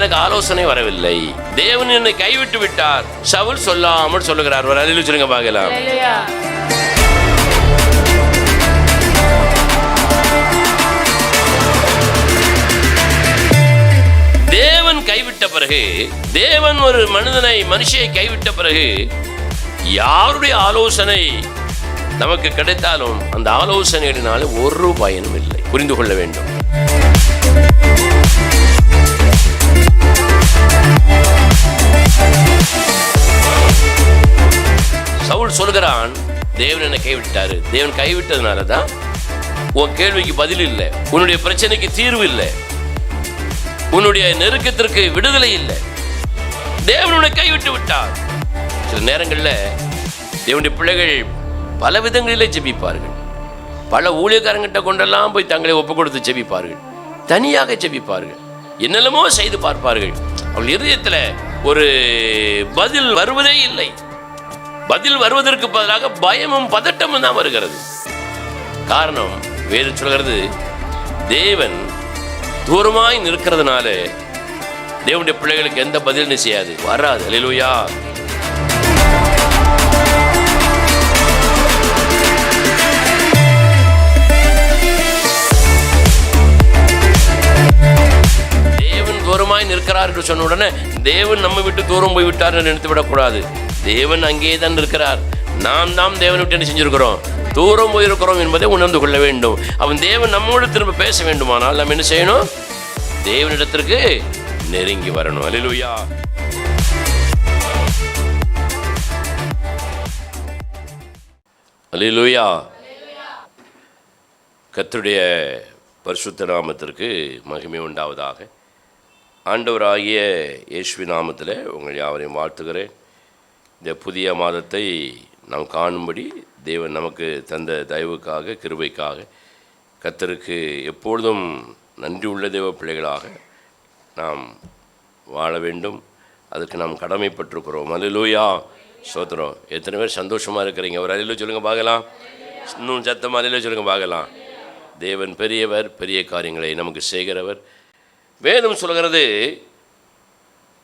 எனக்கு ஆலோசனை வரவில்லை, தேவன் என்னை கைவிட்டு விட்டார். சவுல் சொல்லாமல் சொல்லுகிறார். ஒரு அல்லேலூயா சொல்லுங்க பார்க்கலாம். தேவன் கைவிட்ட பிறகு, தேவன் ஒரு மனுஷியை கைவிட்ட பிறகு யாருடைய ஆலோசனை நமக்கு கிடைத்தாலும் அந்த ஆலோசனையினால ஒரு பயனும் இல்லை. புரிந்து கொள்ள வேண்டும். சவுல் சொல்கிறான், தேவன் என்னை கைவிட்டாரு. தேவன் கைவிட்டதுனால தான் உன் கேள்விக்கு பதில் இல்லை, உன்னுடைய பிரச்சனைக்கு தீர்வு இல்லை, உன்னுடைய நெருக்கத்திற்கு விடுதலை இல்லை. தேவனுடைய கைவிட்டு விட்டார். சில நேரங்களில் தேவனுடைய பிள்ளைகள் பல விதங்களிலே ஜெபிப்பார்கள். பல ஊழியக்காரங்கிட்ட கொண்டெல்லாம் போய் தங்களை ஒப்பு கொடுத்து ஜெபிப்பார்கள். தனியாக ஜெபிப்பார்கள். என்னெல்லாமோ செய்து பார்ப்பார்கள். அவள் இதயத்தில் ஒரு பதில் வருவதே இல்லை. பதில் வருவதற்கு பதிலாக பயமும் பதட்டமும் தான் வருகிறது. காரணம், வேதம் சொல்கிறது, தேவன் தூரமாய் நிற்கிறதுனால தேவனுடைய பிள்ளைகளுக்கு எந்த பதிலும் செய்யாது, வராது. அல்லேலூயா. தேவன் தூரமாய் நிற்கிறார் என்று சொன்ன உடனே தேவன் நம்ம விட்டு தூரம் போய் விட்டார் என்று நினைத்து விடக்கூடாது. தேவன் அங்கேயே தான் இருக்கிறார். நாம் தேவனை விட்டு என்ன செஞ்சிருக்கிறோம்? தூரம் போயிருக்கிறோம் என்பதை உணர்ந்து கொள்ள வேண்டும். அவன் தேவன் நம்மோடு திரும்ப பேச வேண்டுமானால் நாம் என்ன செய்யணும்? தேவனிடத்திற்கு நெருங்கி வரணும். அல்லேலூயா. அல்லேலூயா. கர்த்தருடைய பரிசுத்த நாமத்திற்கு மகிமை உண்டாவதாக. ஆண்டவராகிய இயேசுவின் நாமத்தில் உங்கள் யாவரையும் வாழ்த்துகிறேன். இந்த புதிய மாதத்தை நாம் காணும்படி தேவன் நமக்கு தந்த தயவுக்காக, கிருபைக்காக கர்த்தருக்கு எப்பொழுதும் நன்றி உள்ள தேவ பிள்ளைகளாக நாம் வாழ வேண்டும். அதுக்கு நாம் கடமைப்பட்டிருக்கிறோம். அல்லேலூயா. ஸ்தோத்திரம். எத்தனை பேர் சந்தோஷமாக இருக்கிறீங்க? ஒரு அல்லேலூயா சொல்லுங்க பார்க்கலாம். இன்னும் சத்தமாக அல்லேலூயா சொல்லுங்க பார்க்கலாம். தேவன் பெரியவர், பெரிய காரியங்களை நமக்கு செய்கிறவர். வேதம் சொல்கிறது,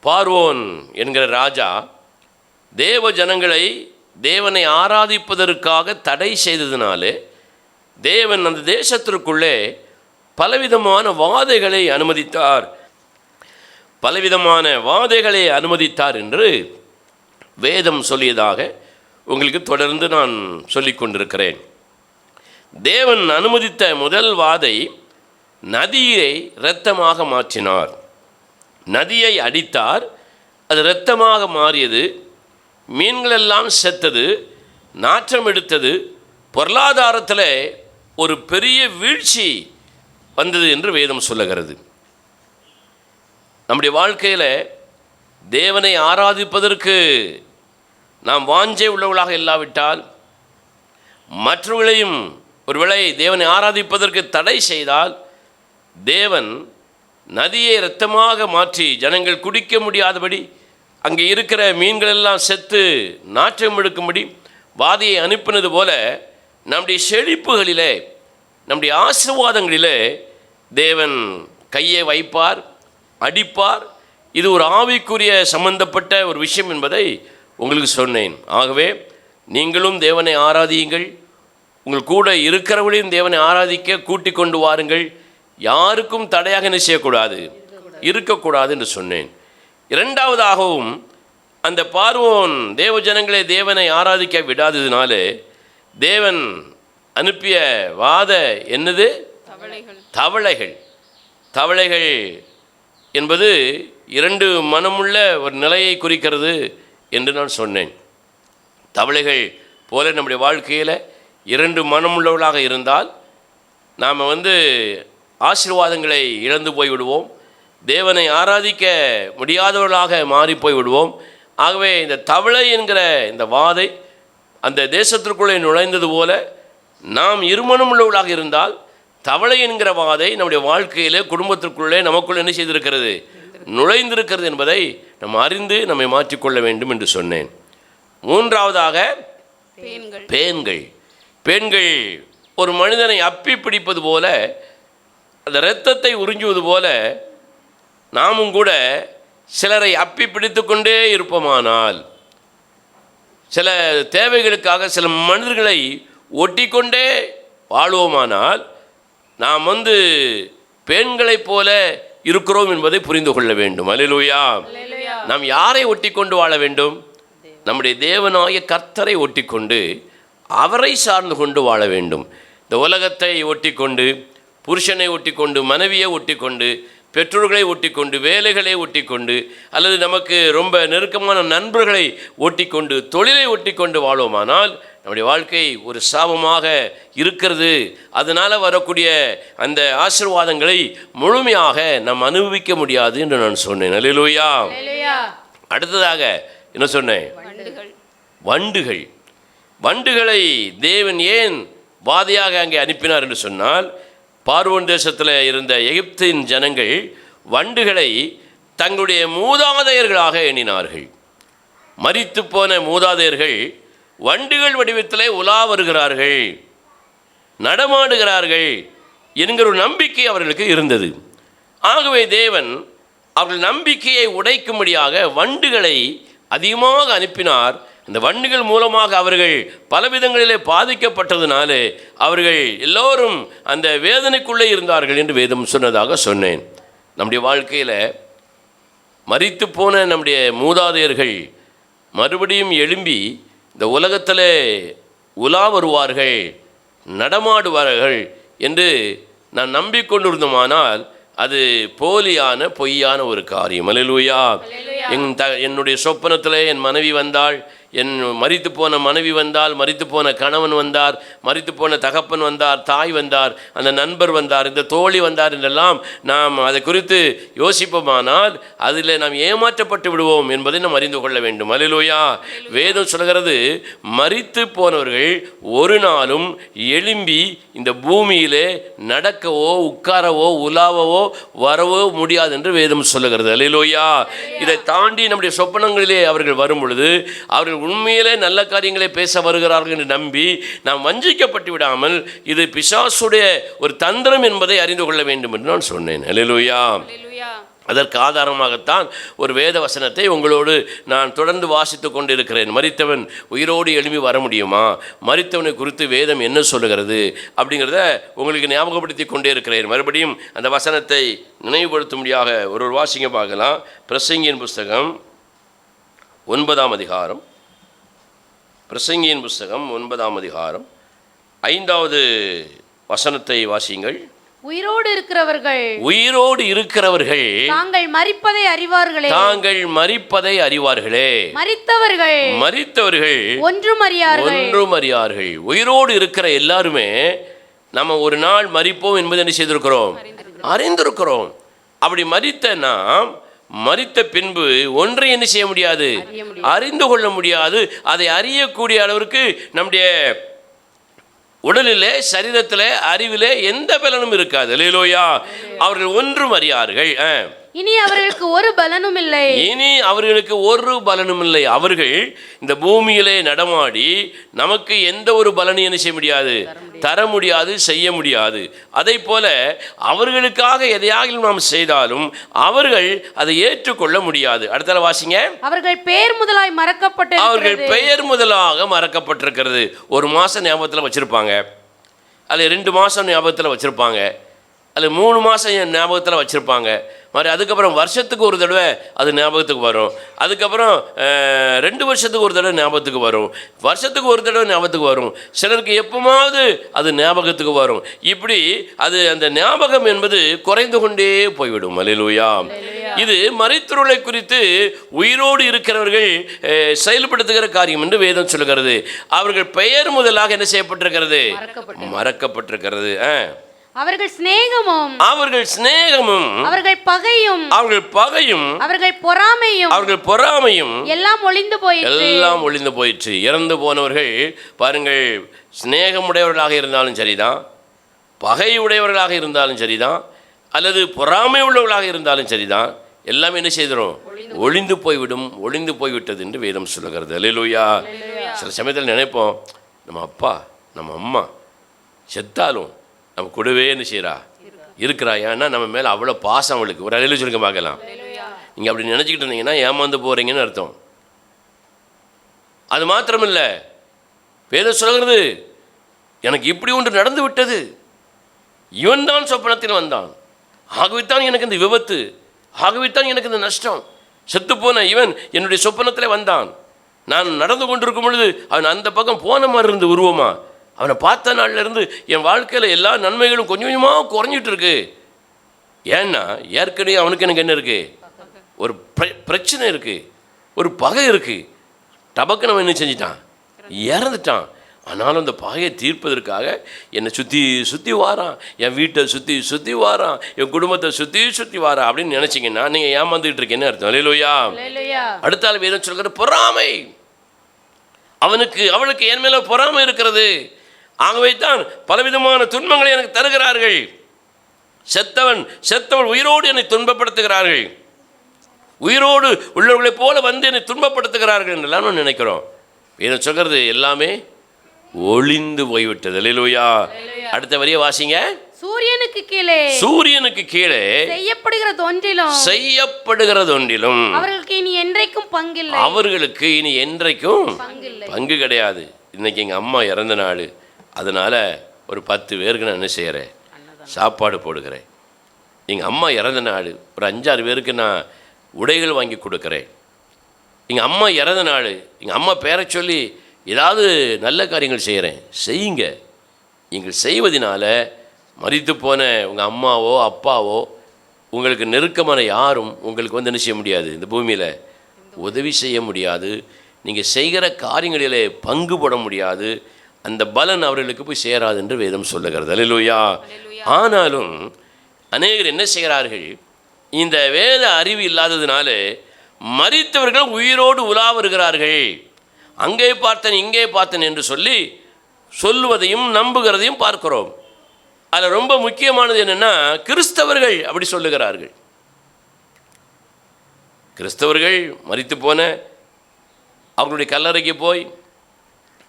பார்வோன் என்கிற ராஜா தேவ ஜனங்களை தேவனை ஆராதிப்பதற்காக தடை செய்ததினாலே தேவன் அந்த தேசத்திற்குள்ளே பலவிதமான வாதைகளை அனுமதித்தார் என்று வேதம் சொல்லியதாக உங்களுக்கு தொடர்ந்து நான் சொல்லிக் கொண்டிருக்கிறேன். தேவன் அனுமதித்த முதல் வாதை, நதியை இரத்தமாக மாற்றினார். நதியை அடித்தார், அது இரத்தமாக மாறியது. மீன்களெல்லாம் செத்தது, நாற்றம் எடுத்தது. பொருளாதாரத்தில் ஒரு பெரிய வீழ்ச்சி வந்தது என்று வேதம் சொல்லுகிறது. நம்முடைய வாழ்க்கையில் தேவனை ஆராதிப்பதற்கு நாம் வாஞ்சை உள்ளவர்களாக இல்லாவிட்டால், மற்றவர்களையும் ஒருவேளை தேவனை ஆராதிப்பதற்கு தடை செய்தால், தேவன் நதியை இரத்தமாக மாற்றி ஜனங்கள் குடிக்க முடியாதபடி, அங்கே இருக்கிற மீன்களெல்லாம் செத்து நாற்றம் எடுக்கும்படி வாதையை அனுப்பினது போல நம்முடைய செழிப்புகளிலே, நம்முடைய ஆசீர்வாதங்களிலே தேவன் கையை வைப்பார், அடிப்பார். இது ஒரு ஆவிக்குரிய சம்பந்தப்பட்ட ஒரு விஷயம் என்பதை உங்களுக்கு சொன்னேன். ஆகவே நீங்களும் தேவனை ஆராதியுங்கள். உங்கள் கூட இருக்கிறவர்களையும் தேவனை ஆராதிக்க கூட்டிக் கொண்டு வாருங்கள். யாருக்கும் தடையாக என்ன செய்யக்கூடாது, இருக்கக்கூடாது என்று சொன்னேன். இரண்டாவதாகவும், அந்த பார்வோன் தேவ ஜனங்களை தேவனை ஆராதிக்க விடாததினாலே தேவன் அனுப்பிய வாத என்னது? தவளைகள் என்பது இரண்டு மனமுள்ள ஒரு நிலையை குறிக்கிறது என்று நான் சொன்னேன். தவளைகள் போல நம்முடைய வாழ்க்கையில் இரண்டு மனமுள்ளவர்களாக இருந்தால் நாம் ஆசீர்வாதங்களை இழந்து போய்விடுவோம். தேவனை ஆராதிக்க முடியாதவர்களாக மாறி போய்விடுவோம். ஆகவே இந்த தவளை என்கிற இந்த வாதை அந்த தேசத்திற்குள்ளே நுழைந்தது போல நாம் இருமனம் உள்ளவர்களாக இருந்தால் தவளை என்கிற வாதை நம்முடைய வாழ்க்கையிலே, குடும்பத்திற்குள்ளே, நமக்குள்ளே என்ன செய்திருக்கிறது? நுழைந்திருக்கிறது என்பதை நாம் அறிந்து நம்மை மாற்றிக்கொள்ள வேண்டும் என்று சொன்னேன். மூன்றாவதாக பெண்கள் ஒரு மனிதனை அப்பி பிடிப்பது போல, அந்த இரத்தத்தை உறிஞ்சுவது போல நாமும் கூட சிலரை அப்பி பிடித்து கொண்டே இருப்போமானால், சில தேவைகளுக்காக சில மனிதர்களை ஒட்டி கொண்டே வாழ்வோமானால், நாம் பெண்களைப் போல இருக்கிறோம் என்பதை புரிந்து கொள்ள வேண்டும். அல்லேலூயா. நாம் யாரை ஒட்டி கொண்டு வாழ வேண்டும்? நம்முடைய தேவனாகிய கர்த்தரை ஒட்டி கொண்டு அவரை சார்ந்து கொண்டு வாழ வேண்டும். இந்த உலகத்தை ஒட்டி கொண்டு, புருஷனை ஒட்டி கொண்டு, மனைவியை ஒட்டி கொண்டு, பெற்றோர்களை ஒட்டி கொண்டு, வேலைகளை ஒட்டி கொண்டு, அல்லது நமக்கு ரொம்ப நெருக்கமான நண்பர்களை ஒட்டி கொண்டு, தொழிலை ஒட்டி கொண்டு வாழ்வோமானால் நம்முடைய வாழ்க்கை ஒரு சாபமாக இருக்கிறது. அதனால் வரக்கூடிய அந்த ஆசீர்வாதங்களை முழுமையாக நாம் அனுபவிக்க முடியாது என்று நான் சொன்னேன். அல்லேலூயா. அடுத்ததாக என்ன சொன்னேன்? வண்டுகள். வண்டுகளை தேவன் ஏன் வாதையாக அங்கே அனுப்பினார் என்று சொன்னால், பார்வோன் தேசத்தில் இருந்த எகிப்தின் ஜனங்கள் வண்டுகளை தங்களுடைய மூதாதையர்களாக எண்ணினார்கள். மரித்து போன மூதாதையர்கள் வண்டுகள் வடிவத்திலே உலா வருகிறார்கள், நடமாடுகிறார்கள் என்கிற ஒரு நம்பிக்கை அவர்களுக்கு இருந்தது. ஆகவே தேவன் அவர்கள் நம்பிக்கையை உடைக்கும்படியாக வண்டுகளை அதிகமாக அனுப்பினார். இந்த வண்டுகள் மூலமாக அவர்கள் பலவிதங்களிலே பாதிக்கப்பட்டதுனாலே அவர்கள் எல்லோரும் அந்த வேதனைக்குள்ளே இருந்தார்கள் என்று வேதம் சொன்னதாக சொன்னேன். நம்முடைய வாழ்க்கையில் மரித்து போன நம்முடைய மூதாதையர்கள் மறுபடியும் எழும்பி இந்த உலகத்தில் உலா வருவார்கள், நடமாடுவார்கள் என்று நான் நம்பிக்கொண்டிருந்தோமானால் அது போலியான பொய்யான ஒரு காரியம். அல்லேலூயா. என்னுடைய சொப்பனத்தில் என் மனைவி வந்தாள், என் மரித்து போன மனைவி வந்தால், மரித்து போன கணவன் வந்தார், மரித்து போன தகப்பன் வந்தார், தாய் வந்தார், அந்த நண்பர் வந்தார், இந்த தோழி வந்தார் என்றெல்லாம் நாம் அதை குறித்து யோசிப்போமானால் அதில் நாம் ஏமாற்றப்பட்டு விடுவோம் என்பதை நாம் அறிந்து கொள்ள வேண்டும். அல்லேலூயா. வேதம் சொல்கிறது, மரித்து போனவர்கள் ஒரு நாளும் எழும்பி இந்த பூமியிலே நடக்கவோ உட்காரவோ உலாவவோ வரவோ முடியாது என்று வேதம் சொல்லுகிறது. அல்லேலூயா. இதை தாண்டி நம்முடைய சொப்பனங்களிலே அவர்கள் வரும் பொழுது அவர்கள் உண்மையிலே நல்ல காரியங்களை பேச வருகிறார்கள் என்று நம்பி நாம் வஞ்சிக்கப்பட்டு விடாமல் இது பிசாசுடைய ஒரு தந்திரம் என்பதை அறிந்து கொள்ள வேண்டும் என்று நான் சொன்னேன். அல்லேலூயா. அதற்கு ஆதாரமாகத்தான் ஒரு வேத வசனத்தை உங்களோடு நான் தொடர்ந்து வாசித்து கொண்டிருக்கிறேன். மரித்தவன் உயிரோடு எழும்பி வர முடியுமா, மரித்தவனை குறித்து வேதம் என்ன சொல்லுகிறது அப்படிங்கிறத உங்களுக்கு ஞாபகப்படுத்தி கொண்டே இருக்கிறேன். மறுபடியும் அந்த வசனத்தை நினைவுபடுத்தும்படியாக ஒரு வாசிங்க பார்க்கலாம். பிரசங்கியின் புஸ்தகம் 9ஆம் அதிகாரம், பிரசங்கியின் புஸ்தகம் 9ஆம் அதிகாரம் 5வது வசனத்தை வாசியுங்கள். உயிரோடு இருக்கிறவர்கள் தாங்கள் மரிப்பதை அறிவார்களே, மரித்தவர்கள் ஒன்றும் அறியார்கள். உயிரோடு இருக்கிற எல்லாருமே நம்ம ஒரு நாள் மரிப்போம் என்பதை என்ன செய்திருக்கிறோம்? அறிந்திருக்கிறோம். அப்படி மரித்த நாம் மரித்த பின்பு ஒன்றை என்ன செய்ய முடியாது? அறிந்து கொள்ள முடியாது. அதை அறியக்கூடிய அளவிற்கு நம்முடைய உடலிலே, சரீரத்திலே, அறிவிலே எந்த பலனும் இருக்காது. அல்லேலூயா. அவர்கள் ஒன்றும் அறியார்கள். இனி அவர்களுக்கு ஒரு பலனும் இல்லை. அவர்கள் இந்த பூமியிலே நடமாடி நமக்கு எந்த ஒரு பலனும் என்ன செய்ய முடியாது? தர முடியாது, செய்ய முடியாது. அதை போல அவர்களுக்காக எதையாக நாம் செய்தாலும் அவர்கள் அதை ஏற்றுக்கொள்ள முடியாது. அடுத்த வாசிங்க. அவர்கள் பெயர் முதலாக மறக்கப்பட்டிருக்கிறது. ஒரு மாதம் ஞாபகத்தில் வச்சிருப்பாங்க, அல்ல 2 மாதம் ஞாபகத்தில் வச்சிருப்பாங்க, அல்ல 3 மாதம் ஞாபகத்தில் வச்சுருப்பாங்க. மாதிரி அதுக்கப்புறம் வருஷத்துக்கு ஒரு தடவை அது ஞாபகத்துக்கு வரும். அதுக்கப்புறம் 2 வருஷத்துக்கு ஒரு தடவை ஞாபகத்துக்கு வரும். வருஷத்துக்கு ஒரு தடவை ஞாபகத்துக்கு வரும். சிலருக்கு எப்போமாவது அது ஞாபகத்துக்கு வரும். இப்படி அது அந்த ஞாபகம் என்பது குறைந்து கொண்டே போய்விடும். அல்லேலூயா. இது மரித்தோரை குறித்து உயிரோடு இருக்கிறவர்கள் செயல்படுத்துகிற காரியம் என்று வேதம் சொல்லுகிறது. அவர்கள் பெயர் முதலாக என்ன செய்யப்பட்டிருக்கிறது? மறக்கப்பட்டிருக்கிறது. அவர்கள் சிநேகமும் அவர்கள் பகையும் அவர்கள் பொறாமையும் எல்லாம் ஒளிந்து போயிற்று. இறந்து போனவர்கள் பாருங்கள், சிநேகமுடையவர்களாக இருந்தாலும் சரிதான், பகை உடையவர்களாக இருந்தாலும் சரிதான், அல்லது பொறாமை உள்ளவர்களாக இருந்தாலும் சரிதான், எல்லாமே என்ன செய்திடும்? ஒளிந்து போய்விட்டது என்று வேதம் சொல்லுகிறது. அல்லேலூயா. சில சமயத்தில் நினைப்போம், நம்ம அப்பா நம்ம அம்மா செத்தாலும் நம்ம கூடவே என்ன செய்கிறா இருக்கிறாயான்னா நம்ம மேலே அவ்வளோ பாசம் அவளுக்கு. ஒரு அலையில சொல்லுங்க பார்க்கலாம். நீங்கள் அப்படி நினச்சிக்கிட்டு இருந்தீங்கன்னா ஏமாந்து போகிறீங்கன்னு அர்த்தம். அது மாத்திரமில்லை, வேதம் சொல்கிறது எனக்கு இப்படி ஒன்று நடந்து விட்டது, இவன் தான் சொப்பனத்தில் வந்தான், ஆகவேத்தான் எனக்கு இந்த விபத்து, ஆகவேத்தான் எனக்கு இந்த நஷ்டம், செத்துப்போன இவன் என்னுடைய சொப்பனத்தில் வந்தான், நான் நடந்து கொண்டிருக்கும் பொழுது அவன் அந்த பக்கம் போன மாதிரி இருந்து உருவமா, அவனை பார்த்த நாளில் இருந்து என் வாழ்க்கையில் எல்லா நன்மைகளும் கொஞ்சம் கொஞ்சமாக குறைஞ்சிட்டு இருக்கு. ஏன்னா ஏற்கனவே அவனுக்கு எனக்கு என்ன இருக்குது, ஒரு பிரச்சனை இருக்குது, ஒரு பகை இருக்குது. டபக்குன்னு அவன் என்ன செஞ்சிட்டான், இறந்துட்டான். ஆனாலும் அந்த பகையை தீர்ப்பதற்காக என்னை சுற்றி சுற்றி வாரான், என் வீட்டை சுற்றி சுற்றி வாரான், என் குடும்பத்தை சுற்றி சுற்றி வாரான் அப்படின்னு நினச்சிங்கன்னா நீங்கள் ஏமாந்துக்கிட்டு இருக்கேன்னு அர்த்தம். அல்லேலூயா. அடுத்த ஆள் வேதம் சொல்கிற பொறாமை, அவனுக்கு அவளுக்கு என் மேலே பொறாமை இருக்கிறது, ஆகவே தான் பலவிதமான துன்பங்களை எனக்கு தருகிறார்கள், செத்தவன் உயிரோடு என்னை துன்பப்படுத்துகிறார்கள், உயிரோடு உள்ளவர்களைப் போல வந்து என்னை துன்பப்படுத்துகிறார்கள் என்றெல்லாம் நான் நினைக்கிறோம். இதை சொல்கிறது எல்லாமே ஒளிந்து போய்விட்டது. அல்லேலூயா. அடுத்த வரியை வாசிங்க. சூரியனுக்கு கீழே செய்யப்படுகிறது ஒன்றிலும் அவர்களுக்கு இனி என்றைக்கும் பங்கு கிடையாது. இன்னைக்கு எங்கள் அம்மா இறந்த நாள், அதனால் ஒரு 10 பேருக்கு நான் என்ன செய்கிறேன், சாப்பாடு போடுகிறேன். எங்கள் அம்மா இறந்த நாள் ஒரு 5-6 பேருக்கு நான் உடைகள் வாங்கி கொடுக்குறேன். எங்கள் அம்மா இறந்த நாள் எங்கள் அம்மா பேரை சொல்லி ஏதாவது நல்ல காரியங்கள் செய்கிறேன். செய்யுங்க. நீங்கள் செய்வதனால மரித்து போன உங்கள் அம்மாவோ அப்பாவோ உங்களுக்கு நெருக்கமான யாரும் உங்களுக்கு வந்து என்ன செய்ய முடியாது, இந்த பூமியில் உதவி செய்ய முடியாது, நீங்கள் செய்கிற காரியங்களிலே பங்கு போட முடியாது, அந்த பலன் அவர்களுக்கு போய் சேராது என்று வேதம் சொல்லுகிறது. அல்லேலூயா. ஆனாலும் அநேகர் என்ன செய்கிறார்கள், இந்த வேத அறிவு இல்லாததுனால மரித்தவர்கள் உயிரோடு உலா வருகிறார்கள், அங்கே பார்த்தேன் இங்கே பார்த்தேன் என்று சொல்லி சொல்லுவதையும் நம்புகிறதையும் பார்க்கிறோம். அதில் ரொம்ப முக்கியமானது என்னென்னா, கிறிஸ்தவர்கள் அப்படி சொல்லுகிறார்கள். கிறிஸ்தவர்கள் மரித்து போன அவர்களுடைய கல்லறைக்கு போய்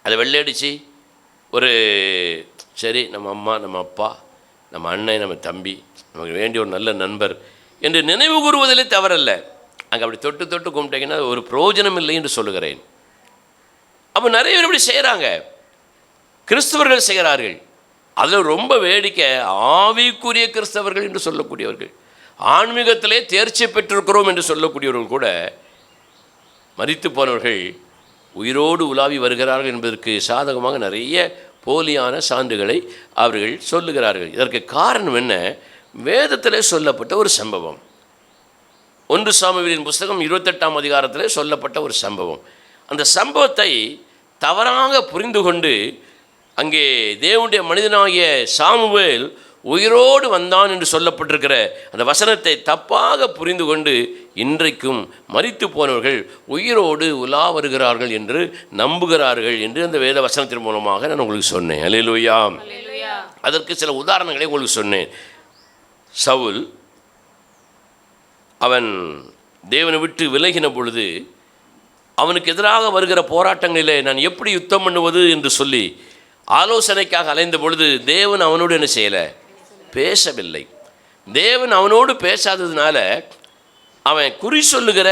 அதை வெள்ளையடித்து ஒரு சரி நம்ம அம்மா நம்ம அப்பா நம்ம அண்ணன் நம்ம தம்பி நமக்கு வேண்டிய ஒரு நல்ல நண்பர் என்று நினைவு கூறுவதிலே தவறல்ல. அங்கே அப்படி தொட்டு தொட்டு கும்பிட்டீங்கன்னா ஒரு பிரயோஜனம் இல்லை என்று சொல்லுகிறேன். அப்போ நிறைய பேர் இப்படி செய்கிறாங்க, கிறிஸ்தவர்கள் செய்கிறார்கள். அதில் ரொம்ப வேடிக்கை, ஆவிக்குரிய கிறிஸ்தவர்கள் என்று சொல்லக்கூடியவர்கள், ஆன்மீகத்திலே தேர்ச்சி பெற்றிருக்கிறோம் என்று சொல்லக்கூடியவர்கள் கூட மரித்து போனவர்கள் உயிரோடு உலாவி வருகிறார்கள் என்பதற்கு சாதகமாக நிறைய போலியான சான்றுகளை அவர்கள் சொல்லுகிறார்கள். இதற்கு காரணம் என்ன, வேதத்திலே சொல்லப்பட்ட ஒரு சம்பவம். 1 சாமுவேலின் புஸ்தகம் 28ஆம் அதிகாரத்திலே சொல்லப்பட்ட ஒரு சம்பவம். அந்த சம்பவத்தை தவறாக புரிந்து கொண்டு அங்கே தேவனுடைய மனிதனாகிய சாமுவேல் உயிரோடு வந்தான் என்று சொல்லப்பட்டிருக்கிற அந்த வசனத்தை தப்பாக புரிந்து கொண்டு இன்றைக்கும் மரித்து போனவர்கள் உயிரோடு உலா வருகிறார்கள் என்று நம்புகிறார்கள் என்று அந்த வேத வசனத்தின் மூலமாக நான் உங்களுக்கு சொன்னேன். அல்லேலூயா. அதற்கு சில உதாரணங்களை உங்களுக்கு சொன்னேன். சவுல் அவன் தேவனை விட்டு விலகின பொழுது அவனுக்கு எதிராக வருகிற போராட்டங்களிலே நான் எப்படி யுத்தம் பண்ணுவது என்று சொல்லி ஆலோசனைக்காக அலைந்த பொழுது தேவன் அவனோடு என்ன செய்யலை, பேசவில்லை. தேவன் அவனோடு பேசாததுனால அவன் குறி சொல்லுகிற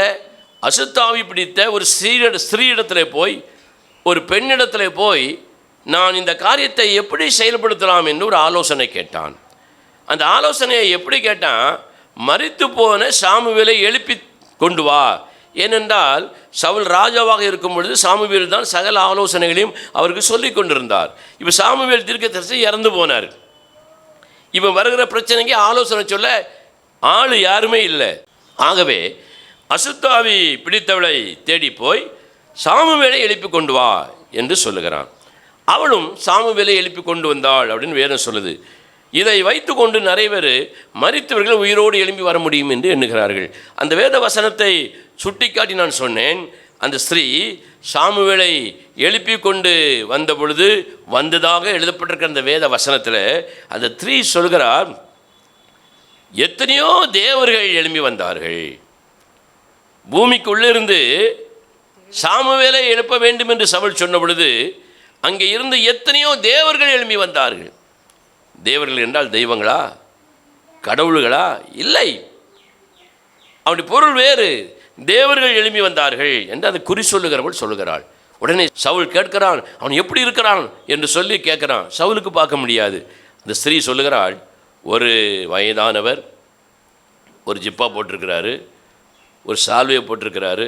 அசுத்தாவி பிடித்த ஒரு ஸ்திரீயிடத்தில் போய் ஒரு பெண்ணிடத்தில் போய் நான் இந்த காரியத்தை எப்படி செயல்படுத்தலாம் என்று ஒரு ஆலோசனை கேட்டான். அந்த ஆலோசனையை எப்படி கேட்டான், மரித்து போன சாமுவேலை எழுப்பி கொண்டு வா. ஏனென்றால் சவுல் ராஜாவாக இருக்கும் பொழுது சாமுவேல் தான் சகல ஆலோசனைகளையும் அவருக்கு சொல்லி கொண்டிருந்தார். இப்போ சாமுவேல் தீர்க்கதரிசி இறந்து போனார். இப்போ வருகிற பிரச்சனைக்கு ஆலோசனை சொல்ல ஆள் யாருமே இல்லை. ஆகவே அசுத்தாவி பிடித்தவளை தேடி போய் சாமுவேலை எழுப்பி கொண்டு வா என்று சொல்லுகிறான். அவளும் சாமுவேலை எழுப்பி கொண்டு வந்தாள் அப்படின்னு வேதம் சொல்லுது. இதை வைத்து கொண்டு நிறைய பேர் மரித்தவர்கள் உயிரோடு எழும்பி வர முடியும் என்று எண்ணுகிறார்கள். அந்த வேத வசனத்தை சுட்டிக்காட்டி நான் சொன்னேன், அந்த ஸ்திரீ சாமுவேலை எழுப்பி கொண்டு வந்த பொழுது வந்ததாக எழுதப்பட்டிருக்கிற அந்த வேத வசனத்தில் அந்த ஸ்திரீ சொல்கிறார், எத்தனையோ தேவர்கள் எழும்பி வந்தார்கள், பூமிக்குள்ளிருந்து சாமுவேலை எழுப்ப வேண்டும் என்று சவுல் சொன்ன பொழுது அங்கே இருந்து எத்தனையோ தேவர்கள் எழும்பி வந்தார்கள். தேவர்கள் என்றால் தெய்வங்களா? கடவுள்களா? இல்லை, அப்படி பொருள் வேறு. தேவர்கள் எழும்பி வந்தார்கள் என்று அதை குறி சொல்லுகிறவள் சொல்லுகிறாள். உடனே சவுல் கேட்கிறான், அவன் எப்படி இருக்கிறான் என்று சொல்லி கேட்குறான். சவுலுக்கு பார்க்க முடியாது. அந்த ஸ்திரீ சொல்லுகிறாள், ஒரு வயதானவர், ஒரு ஜிப்பா போட்டிருக்கிறாரு, ஒரு சால்வையை போட்டிருக்கிறாரு.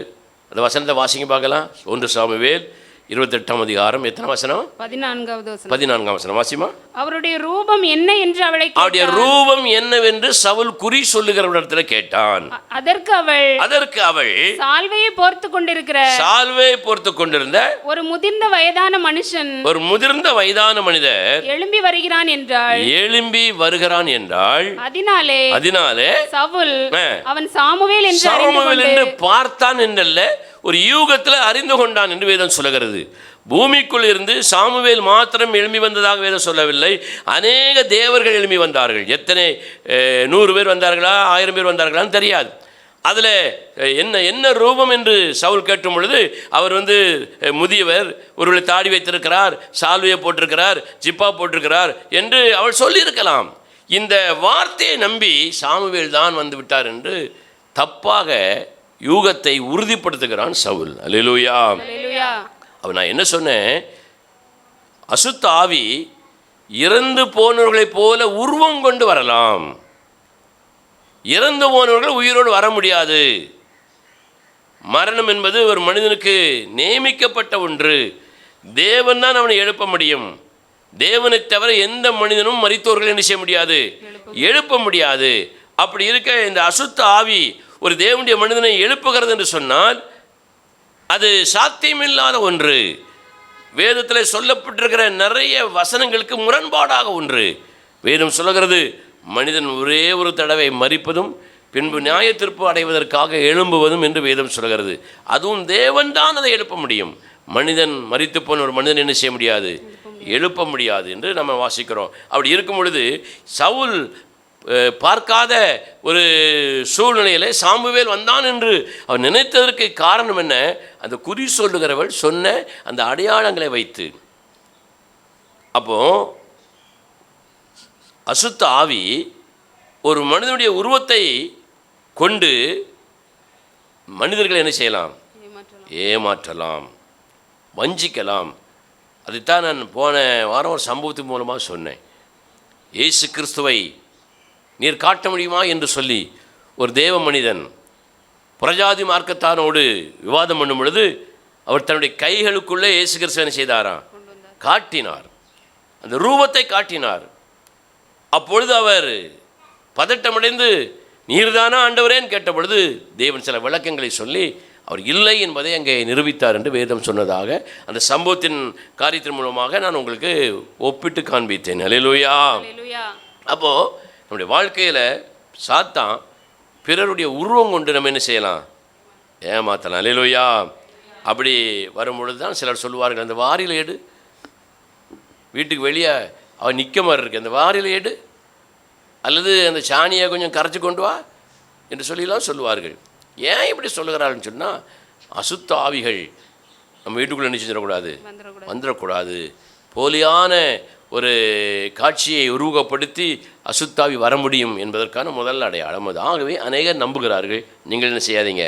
அந்த வசனத்தை வாசிங்க பார்க்கலாம். 1 சாமுவேல் 28ஆம் அதிகாரம். எத்தனை வசனம்? 14ஆம் வசனம் வாசிமா. அவருடைய ரூபம் என்ன என்று அவளை அவருடைய ரூபம் என்னவென்று சவுல் குறி சொல்லுகிற இடத்துல கேட்டான். அதற்கு அவள் சால்வையை போர்த்து கொண்டிருந்த ஒரு முதிர்ந்த வயதான மனிதர் எழும்பி வருகிறான் என்றாள். அதனாலே சவுல் அவன் சாமுவேல் என்று பார்த்தான் என்றல்ல, ஒரு யூகத்தில் அறிந்து கொண்டான் என்று வேதம் சொல்லுகிறது. பூமிக்குள் இருந்து சாமுவேல் மாத்திரம் எழும்பி வந்ததாக வேதம் சொல்லவில்லை. அநேக தேவர்கள் எழும்பி வந்தார்கள். எத்தனை 100 பேர் வந்தார்களா, 1000 பேர் வந்தார்களான்னு தெரியாது. அதில் என்ன ரூபம் என்று சவுல் கேட்கும் பொழுது, அவர் முதியவர், ஒருவரை தாடி வைத்திருக்கிறார், சால்வையை போட்டிருக்கிறார், ஜிப்பா போட்டிருக்கிறார் என்று அவள் சொல்லியிருக்கலாம். இந்த வார்த்தையை நம்பி சாமுவேல் தான் வந்து விட்டார் என்று தப்பாக யூகத்தை உறுதிப்படுத்துகிறான் சவுல். அல்லேலூயா. அவன் நான் என்ன சொன்னேன், அசுத்த ஆவி இறந்து போனவர்களைப் போல உருவம் கொண்டு வரலாம். இறந்து போனவர்கள் உயிரோடு வர முடியாது. மரணம் என்பது ஒரு மனிதனுக்கு நியமிக்கப்பட்ட ஒன்று. தேவன் தான் அவனை எழுப்ப முடியும். தேவனை தவிர எந்த மனிதனும் மரித்தோர்கள் என்ன செய்ய முடியாது, எழுப்ப முடியாது. அப்படி இருக்க இந்த அசுத்த ஆவி ஒரு தேவனுடைய மனிதனை எழுப்புகிறது என்று சொன்னால் அது சாத்தியமில்லாத ஒன்று. வேதத்தில் சொல்லப்பட்டிருக்கிற நிறைய வசனங்களுக்கு முரண்பாடாக ஒன்று. வேதம் சொல்லுகிறது, மனிதன் ஒரே ஒரு தடவை மரிப்பதும் பின்பு நியாய தீர்ப்பு அடைவதற்காக எழும்புவதும் என்று வேதம் சொல்கிறது. அதுவும் தேவன் தான் அதை எழுப்ப முடியும். மனிதன் மரித்து போன ஒரு மனிதன் என்ன செய்ய முடியாது, எழுப்ப முடியாது என்று நம்ம வாசிக்கிறோம். அப்படி இருக்கும் பொழுது சவுல் பார்க்காத ஒரு சூழ்நிலையில் சாமுவேல் வந்தான் என்று அவர் நினைத்ததற்கு காரணம் என்ன, அந்த குறி சொல்லுகிறவள் சொன்ன அந்த அடையாளங்களை வைத்து. அப்போ அசுத்த ஆவி ஒரு மனிதனுடைய உருவத்தை கொண்டு மனிதர்களை என்ன செய்யலாம், ஏமாற்றலாம், வஞ்சிக்கலாம். அதைத்தான் நான் போன வாரம் ஒரு சம்பவத்தின் மூலமாக சொன்னேன். இயேசு கிறிஸ்துவை நீர் காட்ட முடியுமா என்று சொல்லி ஒரு தேவ மனிதன் புறஜாதி மார்க்கத்தானோடு விவாதம் பண்ணும் பொழுது அவர் தன்னுடைய கைகளுக்குள்ளே இயேசு கிறிஸ்துவை செய்தாராம், காட்டினார், அந்த ரூபத்தை காட்டினார். அப்பொழுது அவர் பதட்டமடைந்து நீர்தானா ஆண்டவரேன்னு கேட்ட பொழுது தேவன் சில விளக்கங்களை சொல்லி அவர் இல்லை என்பதை அங்கே நிரூபித்தார் என்று வேதம் சொன்னதாக அந்த சம்பவத்தின் காரியத்தின் மூலமாக நான் உங்களுக்கு ஒப்பிட்டு காண்பித்தேன். அல்லேலூயா. அப்போது நம்முடைய வாழ்க்கையில் சாத்தான் பிறருடைய உருவம் கொண்டு நம்ம என்ன செய்யலாம், ஏமாற்றலாம். அல்லேலூயா. அப்படி வரும்பொழுது தான் சிலர் சொல்லுவார்கள், அந்த வாரியில் எடு, வீட்டுக்கு வெளியே அவன் நிற்க மாதிரி இருக்கு, அந்த வாரியில் எடு, அல்லது அந்த சாணியை கொஞ்சம் கரைச்சி கொண்டு வா என்று சொல்லிலாம் சொல்லுவார்கள். ஏன் இப்படி சொல்லுகிறாள்னு சொன்னால், அசுத்த ஆவிகள் நம்ம வீட்டுக்குள்ளே நினைச்சிடக்கூடாது, வந்துடக்கூடாது. போலியான ஒரு காட்சியை உருவகப்படுத்தி அசுத்தாவி வர முடியும் என்பதற்கான முதல் அடையாளம் அது. ஆகவே அநேகர் நம்புகிறார்கள். நீங்கள் என்ன செய்யாதீங்க,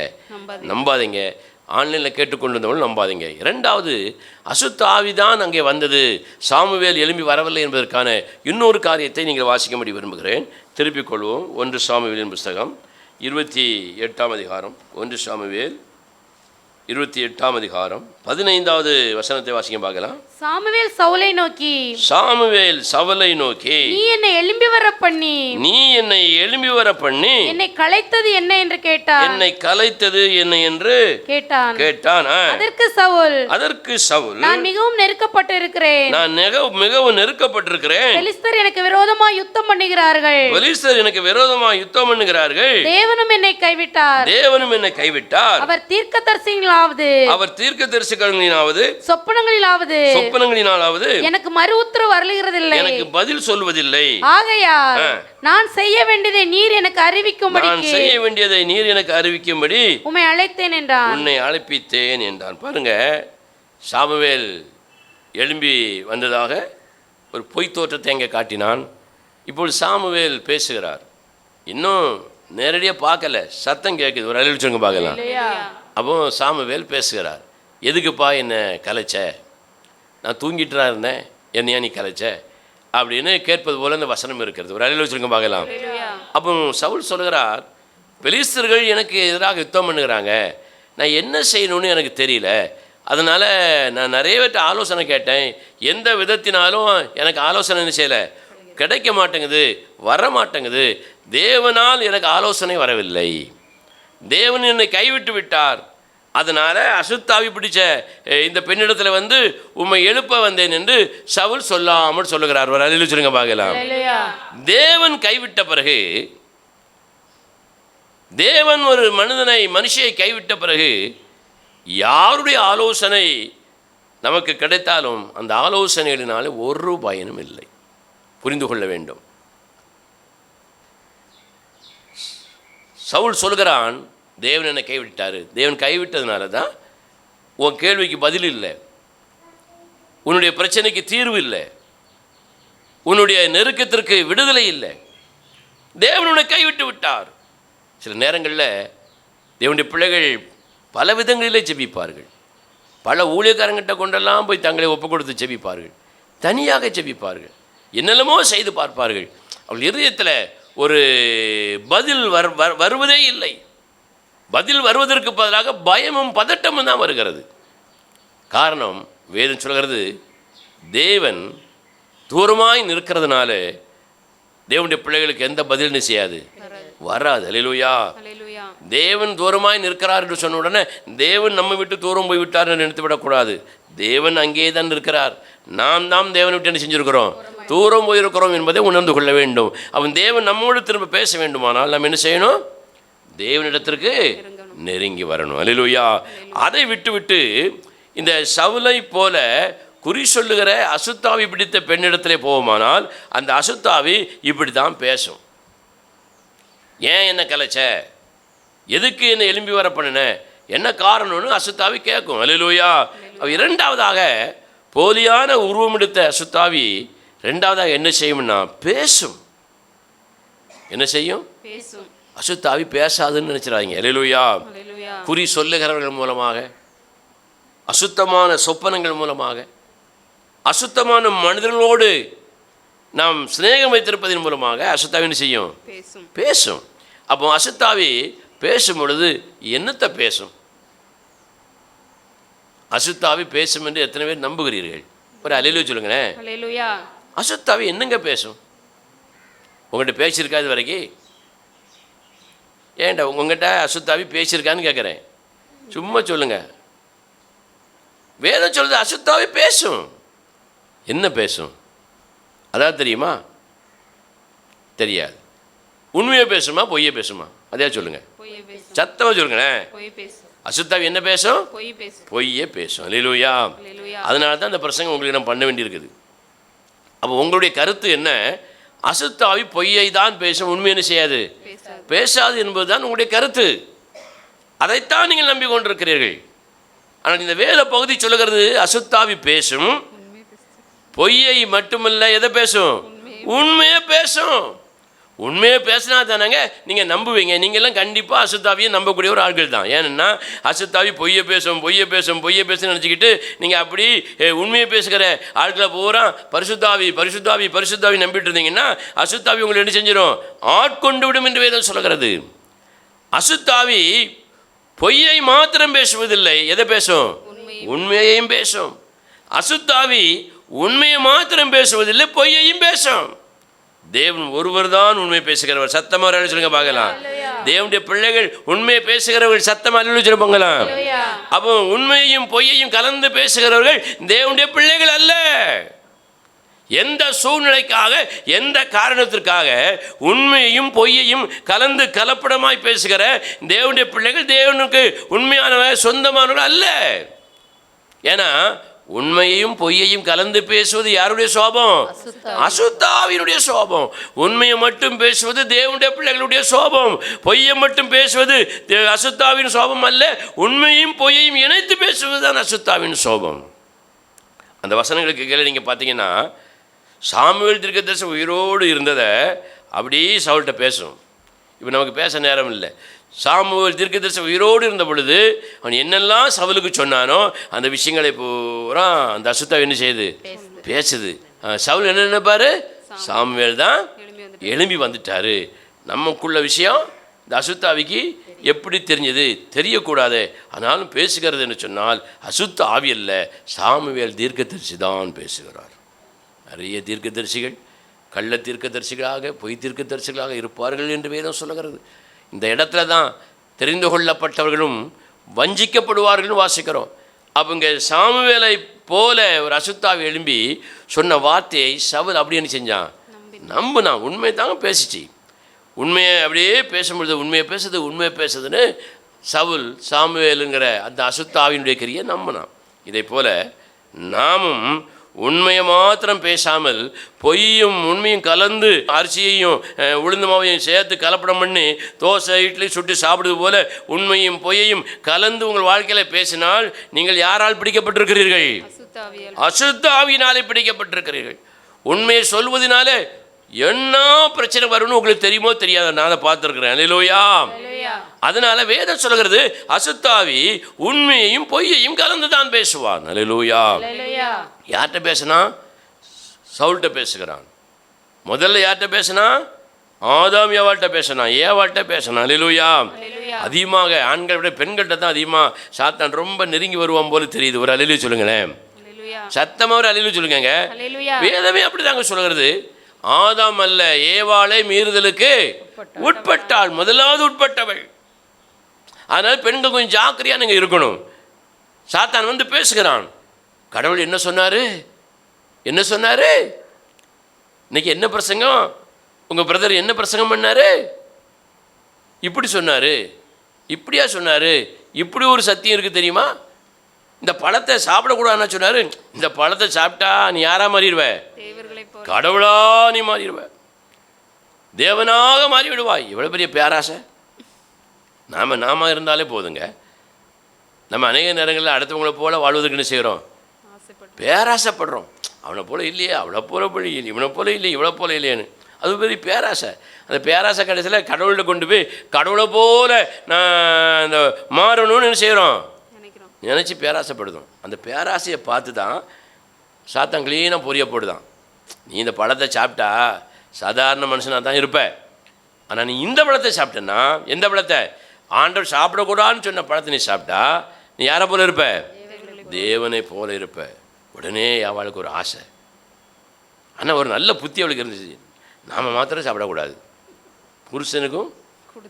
நம்பாதீங்க. ஆன்லைனில் கேட்டுக்கொண்டிருந்தவர்கள் நம்பாதீங்க. இரண்டாவது, அசுத்த ஆவிதான் அங்கே வந்தது, சாமுவேல் எழும்பி வரவில்லை என்பதற்கான இன்னொரு காரியத்தை நீங்கள் வாசிக்கும்படி விரும்புகிறேன். திருப்பிக் கொள்வோம். 1 சாமுவேலின் புஸ்தகம் 28ஆம் அதிகாரம். 1 சாமுவேல் 28ஆம் அதிகாரம் 15வது வசனத்தை வாசிக்க பார்க்கலாம். சாமுவேல் சவுலை நோக்கி, நீ என்னை எழும்பி வர பண்ணி என்னை கலைத்தது என்ன என்று கேட்டான். அதற்கு சவுல், நான் மிகவும் நெருக்கப்பட்டிருக்கிறேன், பெலிஸ்தர் எனக்கு விரோதமாய் யுத்தம் பண்ணுகிறார்கள், தேவனும் என்னை கைவிட்டார், அவர் தீர்க்கதரிசிகளினாவது சொப்பனங்களினாவது எனக்கு மறு உத்தரவு அருளுகிறதில்லை, எனக்கு பதில் சொல்வதில்லை. ஆகையால் நான் செய்ய வேண்டியதை நீர் எனக்கு அறிவிக்கும்படி உம்மை அழைப்பித்தேன் என்றான். பாருங்க, சாமுவேல் எழும்பி வந்ததாக ஒரு பொய் தோற்றத்தை அங்கே காட்டினான். இப்பொழுது சாமுவேல் பேசுகிறார். இன்னும் நேரடியாக பார்க்கல, சத்தம் கேட்குது. ஒரு அலையில் சொல்லுங்க பார்க்கலாம். அப்போ சாமுவேல் பேசுகிறார். எதுக்குப்பா என்னை கலைச்ச? நான் தூங்கிட்டுறா இருந்தேன், என்னையா நீ கலைச்ச அப்படின்னு கேட்பது போல இந்த வசனம் இருக்கிறது. ஒரு அலையில் சொல்லுங்க பார்க்கலாம். அப்போ சவுல் சொல்கிறார், பெலிஸ்தர்கள் எனக்கு எதிராக யுத்தம் பண்ணுகிறாங்க, நான் என்ன செய்யணும்னு எனக்கு தெரியல. அதனால் நான் நிறைய பேர்ட்ட ஆலோசனை கேட்டேன், எந்த விதத்தினாலும் எனக்கு ஆலோசனை என்ன செய்யலை, கிடைக்க மாட்டேங்குது, வர மாட்டேங்குது. தேவனால் எனக்கு ஆலோசனை வரவில்லை, தேவன் என்னை கைவிட்டு விட்டார். அதனால் அசுத்தாவி பிடிச்ச இந்த பெண்ணிடத்தில் வந்து உம்மை எழுப்ப வந்தேன் என்று சவுல் சொல்லாமல் சொல்லுகிறார். ஒரு அல்லேலூயா சொல்லுங்க பார்க்கலாம். தேவன் கைவிட்ட பிறகு, தேவன் ஒரு மனுஷியை கைவிட்ட பிறகு யாருடைய ஆலோசனை நமக்கு கிடைத்தாலும் அந்த ஆலோசனைகளினால ஒரு பயனும் இல்லை. புரிந்து கொள்ள வேண்டும். சவுல் சொல்கிறான், தேவன் என்னை கைவிட்டார். தேவன் கைவிட்டதுனால தான் உன் கேள்விக்கு பதில் இல்லை, உன்னுடைய பிரச்சனைக்கு தீர்வு இல்லை, உன்னுடைய நெருக்கத்திற்கு விடுதலை இல்லை. தேவன் உன்னை கைவிட்டு விட்டார். சில நேரங்களில் தேவனுடைய பிள்ளைகள் பல விதங்களிலே ஜெபிப்பார்கள். பல ஊழியக்காரங்கிட்ட கொண்டெல்லாம் போய் தங்களை ஒப்பு கொடுத்து ஜெபிப்பார்கள், தனியாக ஜெபிப்பார்கள், என்னெல்லாமோ செய்து பார்ப்பார்கள். அவள் இதயத்தில் ஒரு பதில் வருவதே இல்லை. பதில் வருவதற்கு பதிலாக பயமும் பதட்டமும் தான் வருகிறது. காரணம், வேதம் சொல்கிறது, தேவன் தூரமாய் நிற்கிறதுனால தேவனுடைய பிள்ளைகளுக்கு எந்த பதிலும் செய்யாது, வராது. அல்லேலூயா. தேவன் தூரமாய் நிற்கிறார் என்று சொன்ன உடனே தேவன் நம்ம விட்டு தூரம் போய் விட்டார் என்று நினைத்து விடக்கூடாது. தேவன் அங்கே தான் இருக்கிறார். நாம் தான் தேவனை விட்டு என்ன செஞ்சுருக்கிறோம், தூரம் போயிருக்கிறோம் என்பதை உணர்ந்து கொள்ள வேண்டும். அவன் தேவன் நம்மோடு திரும்ப பேச வேண்டுமானால் நம்ம என்ன செய்யணும், தேவனிடத்திற்கு நெருங்கி வரணும். அல்லேலூயா. அதை விட்டு இந்த சவுலை போல குறி சொல்லுகிற அசுத்தாவி பிடித்த பெண்ணிடத்திலே போவோமானால் அந்த அசுத்தாவி இப்படி தான் பேசும். ஏன் என்ன கலைச்ச, எதுக்கு என்ன எலும்பி வர பண்ணின, என்ன காரணம்னு அசுத்தாவி கேட்கும். அல்லேலூயா. இரண்டாவதாக போலியான உருவம் எடுத்த அசுத்தாவி ரெண்டாவதாக என்ன செய்யும்னா பேசும். என்ன செய்யும்? அசுத்தாவி பேசாதுன்னு நினைச்சிடாதீங்க. அல்லேலூயா. குறி சொல்லுகிறவர்கள் மூலமாக, அசுத்தமான சொப்பனங்கள் மூலமாக, அசுத்தமான மனிதர்களோடு நாம் சிநேகம் வைத்திருப்பதன் மூலமாக அசுத்தாவி என்ன செய்யும், பேசும். அப்போ அசுத்தாவி பேசும் பொழுது என்னத்தை பேசும்? அசுத்தாவி பேசும் என்று எத்தனை பேர் நம்புகிறீர்கள்? ஒரு அல்லேலூயா சொல்லுங்களேன். அசுத்தாவி என்னங்க பேசும்? உங்கள்கிட்ட பேசியிருக்காது வரைக்கும்? ஏன்டா உங்கள்கிட்ட அசுத்தாவி பேசியிருக்கான்னு கேட்குறேன், சும்மா சொல்லுங்க. வேதம் சொல்லுது அசுத்தாவி பேசும். என்ன பேசும்? அதாவது தெரியுமா? தெரியாது. உண்மையை பேசுமா பொய்யை பேசுமா? அதே சொல்லுங்க, சத்தமாக சொல்லுங்களேன். அசுத்தாவி என்ன பேசும்? பொய்யே பேசும். அல்லேலூயா. அதனால தான் இந்த பிரசங்கம் உங்களுக்கு நான் பண்ண வேண்டியிருக்குது. அப்போ உங்களுடைய கருத்து என்ன? அசுத்தாவி பொய்யை தான் பேசும், உண்மை என்ன செய்யாது, பேசாது என்பது தான் உங்களுடைய கருத்து. அதைத்தான் நீங்கள் நம்பிக்கொண்டிருக்கிறீர்கள். ஆனால் இந்த வேத பகுதி சொல்லுகிறது அசுத்தாவி பேசும், பொய்யை மட்டுமல்ல, எதை பேசும்? உண்மையே பேசும். உண்மையை பேசினா தானங்க நீங்கள் நம்புவீங்க. நீங்கள்லாம் கண்டிப்பாக அசுத்தாவியை நம்பக்கூடிய ஒரு ஆட்கள் தான். ஏன்னா அசுத்தாவி பொய்யை பேசும் பொய்யை பேசும் பொய்யை பேசுன்னு நினச்சிக்கிட்டு நீங்கள் அப்படி உண்மையை பேசுகிற ஆட்களை பூரா பரிசுத்தாவி பரிசுத்தாவி பரிசுத்தாவி நம்பிட்டு இருந்தீங்கன்னா அசுத்தாவி உங்களை என்ன செஞ்சிடும், ஆட்கொண்டு விடும் என்று வேதம் சொல்கிறது. அசுத்தாவி பொய்யை மாத்திரம் பேசுவதில்லை, எதை பேசும்? உண்மையையும் பேசும். அசுத்தாவி உண்மையை மாத்திரம் பேசுவதில்லை, பொய்யையும் பேசும். தேவன் ஒருவர் தான் உண்மை பேசுகிறவர். சத்தமாக சொல்லுங்க பார்க்கலாம். தேவனுடைய பிள்ளைகள் உண்மையை பேசுகிறவர்கள் சத்தமாக அல்லேலூயா சொல்லுவாங்களாம். அப்போ உண்மையையும் பொய்யையும் கலந்து பேசுகிறவர்கள் தேவனுடைய பிள்ளைகள் அல்ல. எந்த சூழ்நிலைக்காக, எந்த காரணத்திற்காக உண்மையையும் பொய்யையும் கலந்து கலப்படமாய் பேசுகிற தேவனுடைய பிள்ளைகள் தேவனுக்கு உண்மையானவர்கள் சொந்தமானவர்கள் அல்ல. ஏன்னா உண்மையையும் பொய்யையும் கலந்து பேசுவது யாருடைய சோபம்? அசுத்தாவினுடைய சோபம். உண்மையை மட்டும் பேசுவது தேவனுடைய பிள்ளைகளுடைய சோபம். பொய்யை மட்டும் பேசுவது அசுத்தாவின் சோபம் அல்ல. உண்மையும் பொய்யையும் இணைத்து பேசுவது தான் அசுத்தாவின் சோபம். அந்த வசனங்களுக்கு கீழே நீங்கள் பார்த்தீங்கன்னா சாமுவேல் தீர்க்கதரிசி உயிரோடு இருந்ததை அப்படியே சவுல்கிட்ட பேசும். இப்போ நமக்கு பேச நேரம் இல்லை. சாமுவேல் தீர்க்கதரிசி உயிரோடு இருந்த பொழுது அவன் என்னெல்லாம் சவுலுக்கு சொன்னானோ அந்த விஷயங்களை பூரா அந்த அசுத்தாவி என்ன செய்யுது, பேசுது. சவுல் என்ன நினைப்பாரு, சாமுவேல் தான் எழும்பி வந்துட்டாரு. நமக்குள்ள விஷயம் இந்த அசுத்தாவிக்கு எப்படி தெரிஞ்சது, தெரியக்கூடாது. ஆனாலும் பேசுகிறதுன்னு சொன்னால் அசுத்த ஆவி அல்ல, சாமுவேல் தீர்க்கதரிசி தான் பேசுகிறார். நிறைய தீர்க்கதரிசிகள் கள்ள தீர்க்கதரிசிகளாக பொய் தீர்க்கதரிசிகளாக இருப்பார்கள் என்று வேதம் சொல்லுகிறது. இந்த இடத்துல தான் தெரிந்து கொள்ளப்பட்டவர்களும் வஞ்சிக்கப்படுவார்கள்னு வாசிக்கிறோம். அவங்க சாமுவேலை போல ஒரு அசுத்தாவி எழும்பி சொன்ன வார்த்தையை சவுல் அப்படி என்ன செஞ்சான், நம்புனான். உண்மை தாங்க பேசிச்சு. உண்மையை அப்படியே பேசும்பொழுது உண்மையை பேசுதுன்னு சவுல் சாமுவேலுங்கிற அந்த அசுத்தாவினுடைய கிரியை நம்பினான். இதை போல் நாமும் உண்மையை மாத்திரம் பேசாமல் பொய்யும் உண்மையும் கலந்து அரிசியையும் உளுந்து மாவையும் சேர்த்து கலப்படம் பண்ணி தோசை இட்லி சுட்டு சாப்பிடுவது போல உண்மையும் பொய்யையும் கலந்து உங்கள் வாழ்க்கையில் பேசினால் நீங்கள் யாரால் பிடிக்கப்பட்டிருக்கிறீர்கள், அசுத்த ஆவியினாலே பிடிக்கப்பட்டிருக்கிறீர்கள். உண்மையை சொல்வதனால என்ன பிரச்சனை வரும்னு உங்களுக்கு தெரியுமோ தெரியாத, நான் அதை பார்த்துருக்கிறேன். அல்லேலூயா. அதனால வேதம் சொல்கிறது அசுத்தாவி உண்மையையும் பொய்யையும் கலந்து தான் பேசுவான். அல்லேலூயா. யார்கிட்ட பேசினா, சவுல்கிட்ட பேசுகிறான். முதல்ல யார்கிட்ட பேசினா, ஆதாம் ஏவாள்கிட்ட பேசினான், ஏவாள்கிட்ட பேசினான். அல்லேலூயா. அதிகமாக ஆண்களை விட பெண்கள்கிட்ட தான் அதிகமாக சாத்தான் ரொம்ப நெருங்கி வருவான் போல தெரியுது. ஒரு அல்லேலூயா சொல்லுங்களேன், சத்தமாக ஒரு அல்லேலூயா சொல்லுங்க. வேதமே அப்படிதாங்க சொல்கிறது. ஆதாம் அல்ல ஏவாளை மீறுதலுக்கு உட்பட்டாள், முதலாவது உட்பட்டவள். அதனால பெண்கள் கொஞ்சம் ஜாக்கிரதையா நீங்க இருக்கணும். சாத்தான் வந்து பேசுகிறான். கடவுள் என்ன சொன்னாரு, இன்னைக்கு என்ன பிரசங்கம், உங்க பிரதர் என்ன பிரசங்கம் பண்ணாரு, இப்படி சொன்னாரு, இப்படியா சொன்னாரு, இப்படி ஒரு சத்தியம் இருக்கு தெரியுமா, இந்த பழத்தை சாப்பிடக்கூடாதுன்னு சொன்னாரு, இந்த பழத்தை சாப்பிட்டா நீ யாரா மாறிடுவ, கடவுளா நீ மாறிடுவ, தேவனாக மாறி விடுவாய். இவ்வளோ பெரிய பேராசை. நாம இருந்தாலே போதுங்க. நம்ம அநேக நேரங்களில் அடுத்தவங்களை போல வாழ்வதற்கு என்ன செய்கிறோம், பேராசைப்படுறோம். அவனை போல இல்லையே, அவளை போல இல்லை, இவனை போல இல்லை, இவ்வளோ போல இல்லையேன்னு. அது பெரிய பேராசை. அந்த பேராசை கடைசியில் கடவுள்கிட்ட கொண்டு போய் கடவுளை போல நான் இந்த மாறணும்னு என்ன செய்கிறோம், நினச்சி பேராசைப்படுதும். அந்த பேராசையை பார்த்து தான் சாத்தான் க்ளீனாக பொரிய போடுதான். நீ இந்த பழத்தை சாப்பிட்டா சாதாரண மனுஷனாக தான் இருப்ப, ஆனால் நீ இந்த பழத்தை சாப்பிட்டேன்னா, எந்த பழத்தை, ஆண்டவர் சாப்பிடக்கூடாதுன்னு சொன்ன பழத்தை நீ சாப்பிட்டா நீ யாரை போல இருப்ப, தேவனை போல இருப்ப. உடனே அவளுக்கு ஒரு ஆசை. ஆனால் ஒரு நல்ல புத்தி அவளுக்கு இருந்துச்சு. நாம் மாத்திரம் சாப்பிடக்கூடாது, புருஷனுக்கும்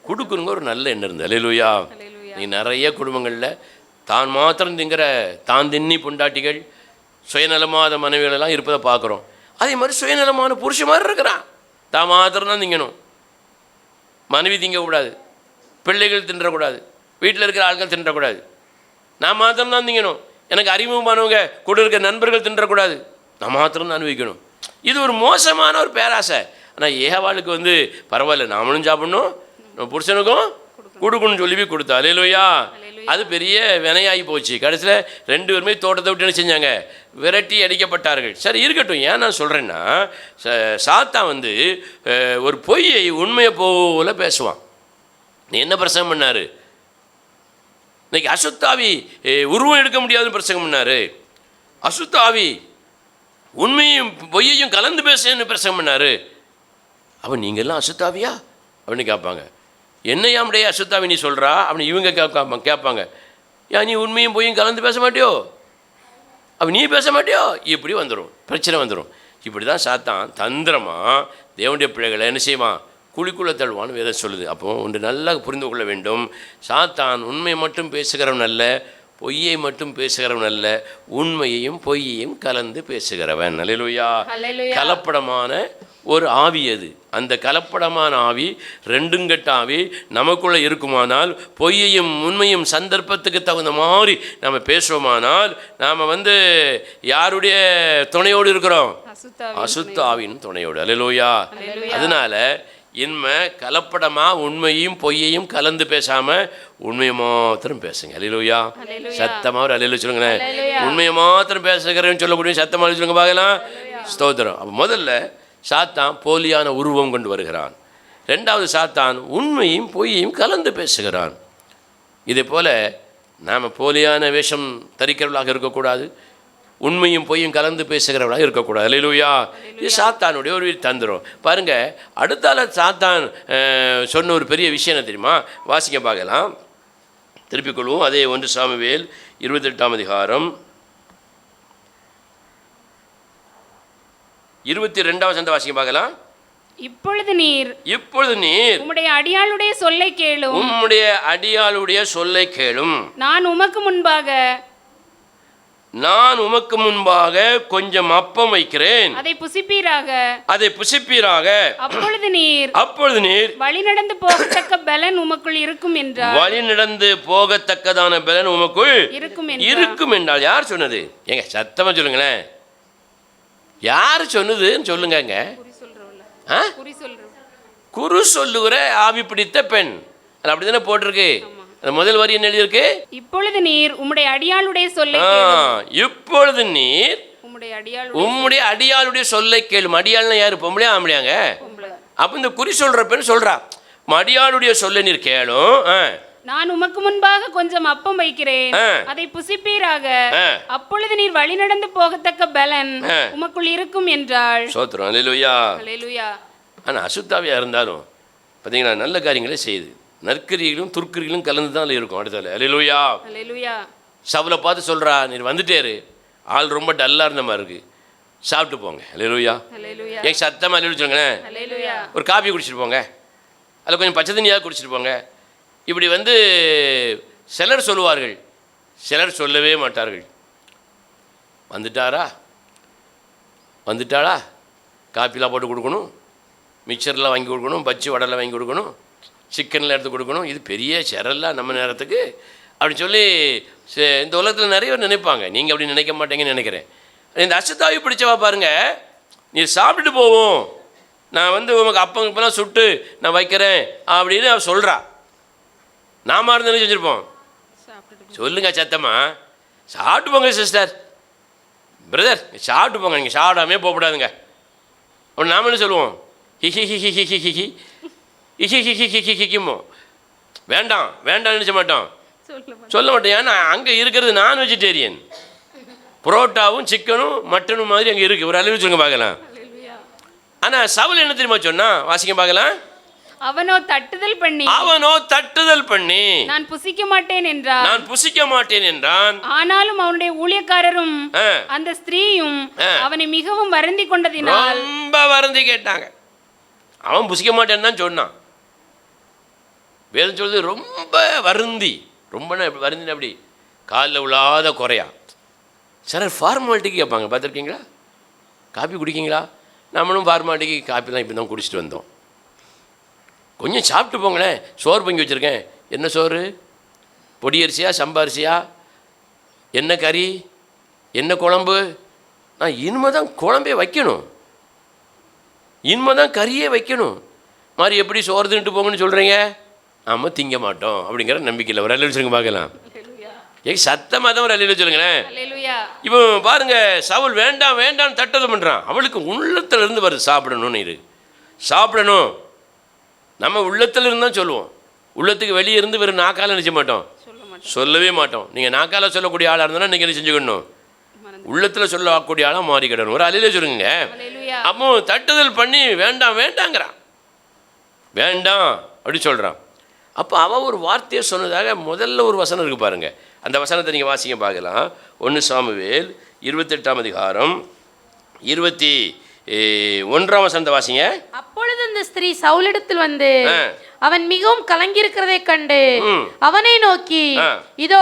கொடுக்கணுங்க ஒரு நல்ல எண்ணம் இருந்தது. அல்லேலூயா. நீ நிறைய குடும்பங்களில் தான் மாத்திரம் திங்கிற தான் தின்னி பொண்டாட்டிகள், சுயநலமாத மனைவிகளெல்லாம் இருப்பதை பார்க்குறோம். அதே மாதிரி சுயநலமான புருஷ மாதிரி இருக்கிறான். தான் மாத்திரம் தான் திங்கணும், மனைவி திங்கக்கூடாது, பிள்ளைகள் தின்றக்கூடாது, வீட்டில் இருக்கிற ஆட்கள் தின்றக்கூடாது, நான் மாத்திரம் தான் திங்கணும், எனக்கு அறிமுகமானவங்க கூட இருக்கிற நண்பர்கள் தின்றக்கூடாது, நான் மாத்திரம் தான் அனுபவிக்கணும். இது ஒரு மோசமான ஒரு பேராசை. ஆனால் ஏவாளுக்கு வந்து பரவாயில்ல, நாமளும் சாப்பிடணும், நம்ம புருஷனுக்கும் கொடுக்கணும்னு சொல்லி கொடுத்தா. அல்லேலூயா. அது பெரிய வினையாகி போச்சு. கடைசியில் 2 பேருமே தோட்டத்தை விட்டு என்ன செஞ்சாங்க, விரட்டி அடிக்கப்பட்டார்கள். சரி இருக்கட்டும். ஏன் நான் சொல்கிறேன்னா, சாத்தான் வந்து ஒரு பொய்யை உண்மையை போல பேசுவான். நீ என்ன பிரசங்கம் பண்ணார், இன்னைக்கு அசுத்தாவி உருவம் எடுக்க முடியாதுன்னு பிரசங்கம் பண்ணார், அசுத்தாவி உண்மையும் பொய்யையும் கலந்து பேசுன்னு பிரசங்கம் பண்ணார். அப்போ நீங்கள்லாம் அசுத்தாவியா அப்படின்னு கேட்பாங்க. என்னையாமுடைய அசுத்தாவி நீ சொல்கிறா அப்படின்னு இவங்க கேட்பாங்க. ஏன் நீ உண்மையும் பொய்யும் கலந்து பேச மாட்டியோ, அப்போ நீ பேச மாட்டியோ, இப்படி வந்துடும், பிரச்சனை வந்துடும். இப்படி தான் சாத்தான் தந்திரமாக தேவனுடைய பிள்ளைகளை என்ன செய்வான், குழிக்குள்ளே தள்ளுவான்னு வேதம் சொல்லுது. அப்போது ஒன்று நல்லா புரிந்து கொள்ள வேண்டும். சாத்தான் உண்மையை மட்டும் பேசுகிறவன் அல்ல, பொய்யை மட்டும் பேசுகிறவன் அல்ல, உண்மையையும் பொய்யையும் கலந்து பேசுகிறவன். அல்லேலூயா. கலப்படமான ஒரு ஆவி அது. அந்த கலப்படமான ஆவி, ரெண்டுங்கட்ட ஆவி நமக்குள்ளே இருக்குமானால், பொய்யையும் உண்மையும் சந்தர்ப்பத்துக்கு தகுந்த மாதிரி நம்ம பேசுவோமானால், நாம் வந்து யாருடைய துணையோடு இருக்கிறோம், அசுத்த ஆவியின் துணையோடு. அல்லேலூயா. அதனால இன்மை கலப்படமாக உண்மையும் பொய்யையும் கலந்து பேசாமல் உண்மையை மாத்திரம் பேசுங்க. அல்லேலூயா. சத்தமாக ஒரு அல்லேலூயா சொல்லுங்களேன். உண்மையை மாத்திரம் பேசுகிறேன்னு சொல்லக்கூடிய சத்தமாக சொல்லுங்க பார்க்கலாம். ஸ்தோத்திரம். அப்போ முதல்ல சாத்தான் போலியான உருவம் கொண்டு வருகிறான். ரெண்டாவது சாத்தான் உண்மையும் பொய்யையும் கலந்து பேசுகிறான். இதே போல் நாம் போலியான வேஷம் தரிக்கிறவர்களாக இருக்கக்கூடாது, உண்மையும் பொய்யும் கலந்து பேசுகிறவர்களாக இருக்கக்கூடாது. அல்லேலூயா. இது சாத்தானுடைய ஒரு தந்திரம். பாருங்கள், அடுத்தால சாத்தான் சொன்ன ஒரு பெரிய விஷயம் என்ன தெரியுமா? வாசிக்க பார்க்கலாம், திருப்பிக் கொள்வோம். அதே 1 சாமுவேல் 28ஆம் அதிகாரம் 22ஆம் வசனத்தை வாசிக்க பார்க்கலாம். இப்பொழுது நீர் உம்முடைய அடியாளுடைய சொல்லை கேளும். உம்முடைய அடியாளுடைய சொல்லை கேளும். நான் உமக்கு முன்பாக கொஞ்சம் அப்பம் வைக்கிறேன், அதை புசிப்பீராக. அப்பொழுது நீர் வழி நடந்து போகத்தக்க பலன் உமக்குள் இருக்கும் என்றார். வழி நடந்து போகத்தக்கதான பலன் உமக்குள் இருக்கும் என்றால் யார் சொன்னது? ஏங்க சத்தமா சொல்லுங்களேன், யார் சொன்னதுன்னு சொல்லுங்க. குரு சொல்லுகிற ஆவி பிடித்த பெண், அது அப்படித்தானே போட்டிருக்கு. முதல் வரி என்ன எழுதியிருக்கு? இப்பொழுது நீர் உம்முடைய அடியாளுடைய சொல்லை கேளும். இப்பொழுது நீர் உம்முடைய அடியாளுடைய சொல்லை கேளும். அடியாள்னா யாரு? பொம்பளையா ஆம்பளையாங்க? அப்ப இந்த குறி சொல்ற பெண் சொல்றா, அடியாளுடைய சொல்லை நீர் கேளும். நான் உமக்கு முன்பாக கொஞ்சம் அப்பம் வைக்கிறேன், அதை புசிப்பீராக. அப்பொழுது நீர் வழி நடந்து போகத்தக்க பலன் உமக்குள் இருக்கும் என்றாள். சோத்திரம். அல்லேலூயா. அல்லேலூயா. ஆனா அசுத்தாவியா இருந்தாலும் பாத்தீங்களா, நல்ல காரியங்களே செய்யுது. நற்கரிகளும் துர்க்கரிகளும் கலந்து தான் இருக்கும். அடுத்தால அல்லேலூயா. அல்லேலூயா. சவுலை பார்த்து சொல்றா, நீர் வந்துட்டேரு, ஆள் ரொம்ப டல்லா இருந்த மாதிரி இருக்கு, சாப்பிட்டு போங்க. அல்லேலூயா. ஏன் சத்தமா அல்லேலூயா சொல்லுங்களேன். ஒரு காபி குடிச்சிட்டு போங்க, அதில் கொஞ்சம் பச்சை தண்ணியாக குடிச்சிட்டு போங்க. இப்படி சிலர் சொல்லுவார்கள், சிலர் சொல்லவே மாட்டார்கள். வந்துட்டாளா காப்பிலாம் போட்டு கொடுக்கணும், மிக்சர்லாம் வாங்கி கொடுக்கணும், பச்சி வடைலாம் வாங்கி கொடுக்கணும், சிக்கனில் எடுத்து கொடுக்கணும், இது பெரிய செரல்லாம் நம்ம நேரத்துக்கு அப்படின்னு சொல்லி இந்த உலகத்தில் நிறைய பேர் நினைப்பாங்க. நீங்கள் அப்படி நினைக்க மாட்டேங்கன்னு நினைக்கிறேன். இந்த அசுத்தாவி பிடிச்சவா பாருங்க, நீ சாப்பிட்டுட்டு போவோம், நான் உனக்கு அப்பங்க இப்போலாம் சுட்டு நான் வைக்கிறேன் அப்படின்னு அவன் சொல்கிறா. நாம இருந்தாலும் செஞ்சுருப்போம். சொல்லுங்க சத்தமா, சாப்பிட்டு போங்க சிஸ்டர், பிரதர் சாப்பிட்டு போங்க, நீங்கள் சாப்பிடாமே போகக்கூடாதுங்க. அப்போ நாம என்ன சொல்லுவோம்? ஹிஹிமோ வேண்டாம் வேண்டாம் நினச்ச மாட்டோம், சொல்ல மாட்டோம். ஏன்னா அங்கே இருக்கிறது நான் வெஜிடேரியன், புரோட்டாவும் சிக்கனும் மட்டனும் மாதிரி அங்கே இருக்குது. ஒரு அளவு சொல்லுங்க பார்க்கலாம். ஆனால் சவுல் என்ன தெரியுமா சொன்னா? வாசிக்க பார்க்கலாம். அவனோ தட்டுதல் பண்ணி நான் புசிக்க மாட்டேன் என்றான். ஆனாலும் அவனுடைய ஊழியக்காரரும் அந்த ஸ்திரீயும் அவனை மிகவும் வருந்தி கொண்டதினால் ரொம்ப வருந்தி கேட்டாங்க. அவன் புசிக்க மாட்டேன்னு தான் சொன்னான். வேதம் சொல்றது ரொம்ப வருந்தி, ரொம்ப வருந்தின அப்படி காலில் உள்ளாத குறையா. சிலர் ஃபார்மாலிட்டிக்கு கேட்பாங்க, பார்த்துருக்கீங்களா? காப்பி குடிக்கீங்களா? நம்மளும் ஃபார்மாலிட்டிக்கு காப்பி தான் இப்படி தான் குடிச்சிட்டு வந்தோம். கொஞ்சம் சாப்பிட்டு போங்களேன். சோறு பொங்கி வச்சுருக்கேன். என்ன சோறு? பொடி அரிசியா சம்பா அரிசியா? என்ன கறி? என்ன குழம்பு? நான் இனிமே தான் குழம்பே வைக்கணும், இனிமே தான் கறியே வைக்கணும். மாதிரி எப்படி சோறு தின்ட்டு போங்கன்னு சொல்கிறீங்க? ஆமாம், திங்க மாட்டோம் அப்படிங்கிற நம்பிக்கையில் ஒரு அல்ல சொல்லுங்க பார்க்கலாம். சத்தமாக தான் ஒரு அல்ல சொல்லுங்களேன். இப்போ பாருங்க, சவுல் வேண்டாம் வேண்டாம் தட்டது பண்ணுறான். அவளுக்கு உள்ளத்துல இருந்து வருது சாப்பிடணும்னு. இது சாப்பிடணும் நம்ம உள்ளத்தில் இருந்தால் சொல்லுவோம், உள்ளத்துக்கு வெளியே இருந்து வெறும் நாக்கால நினைச்ச மாட்டோம், சொல்லவே மாட்டோம். நீங்கள் நாக்கால சொல்லக்கூடிய ஆளாக இருந்தால் நீங்கள் என்ன செஞ்சுக்கணும்? உள்ளத்தில் சொல்லக்கூடிய ஆளாக மாறிக்கிடணும். ஒரு அலையிலே சொல்லுங்க. அப்போ தட்டுதல் பண்ணி வேண்டாம் வேண்டாங்கிறான், வேண்டாம் அப்படி சொல்கிறான். அப்போ அவன் ஒரு வார்த்தையை சொன்னதாக முதல்ல ஒரு வசனம் இருக்குது பாருங்க. அந்த வசனத்தை நீங்கள் வாசிக்க பார்க்கலாம். 1 சாமுவேல் 28ஆம் அதிகாரம் 21ஆம் வசனத்தை வாசிங்க. அப்பொழுது அந்த ஸ்திரீ சவுலிடத்தில் வந்து அவன் மிகவும் கலங்கியிருக்கிறதை கண்டு அவனை நோக்கி, இதோ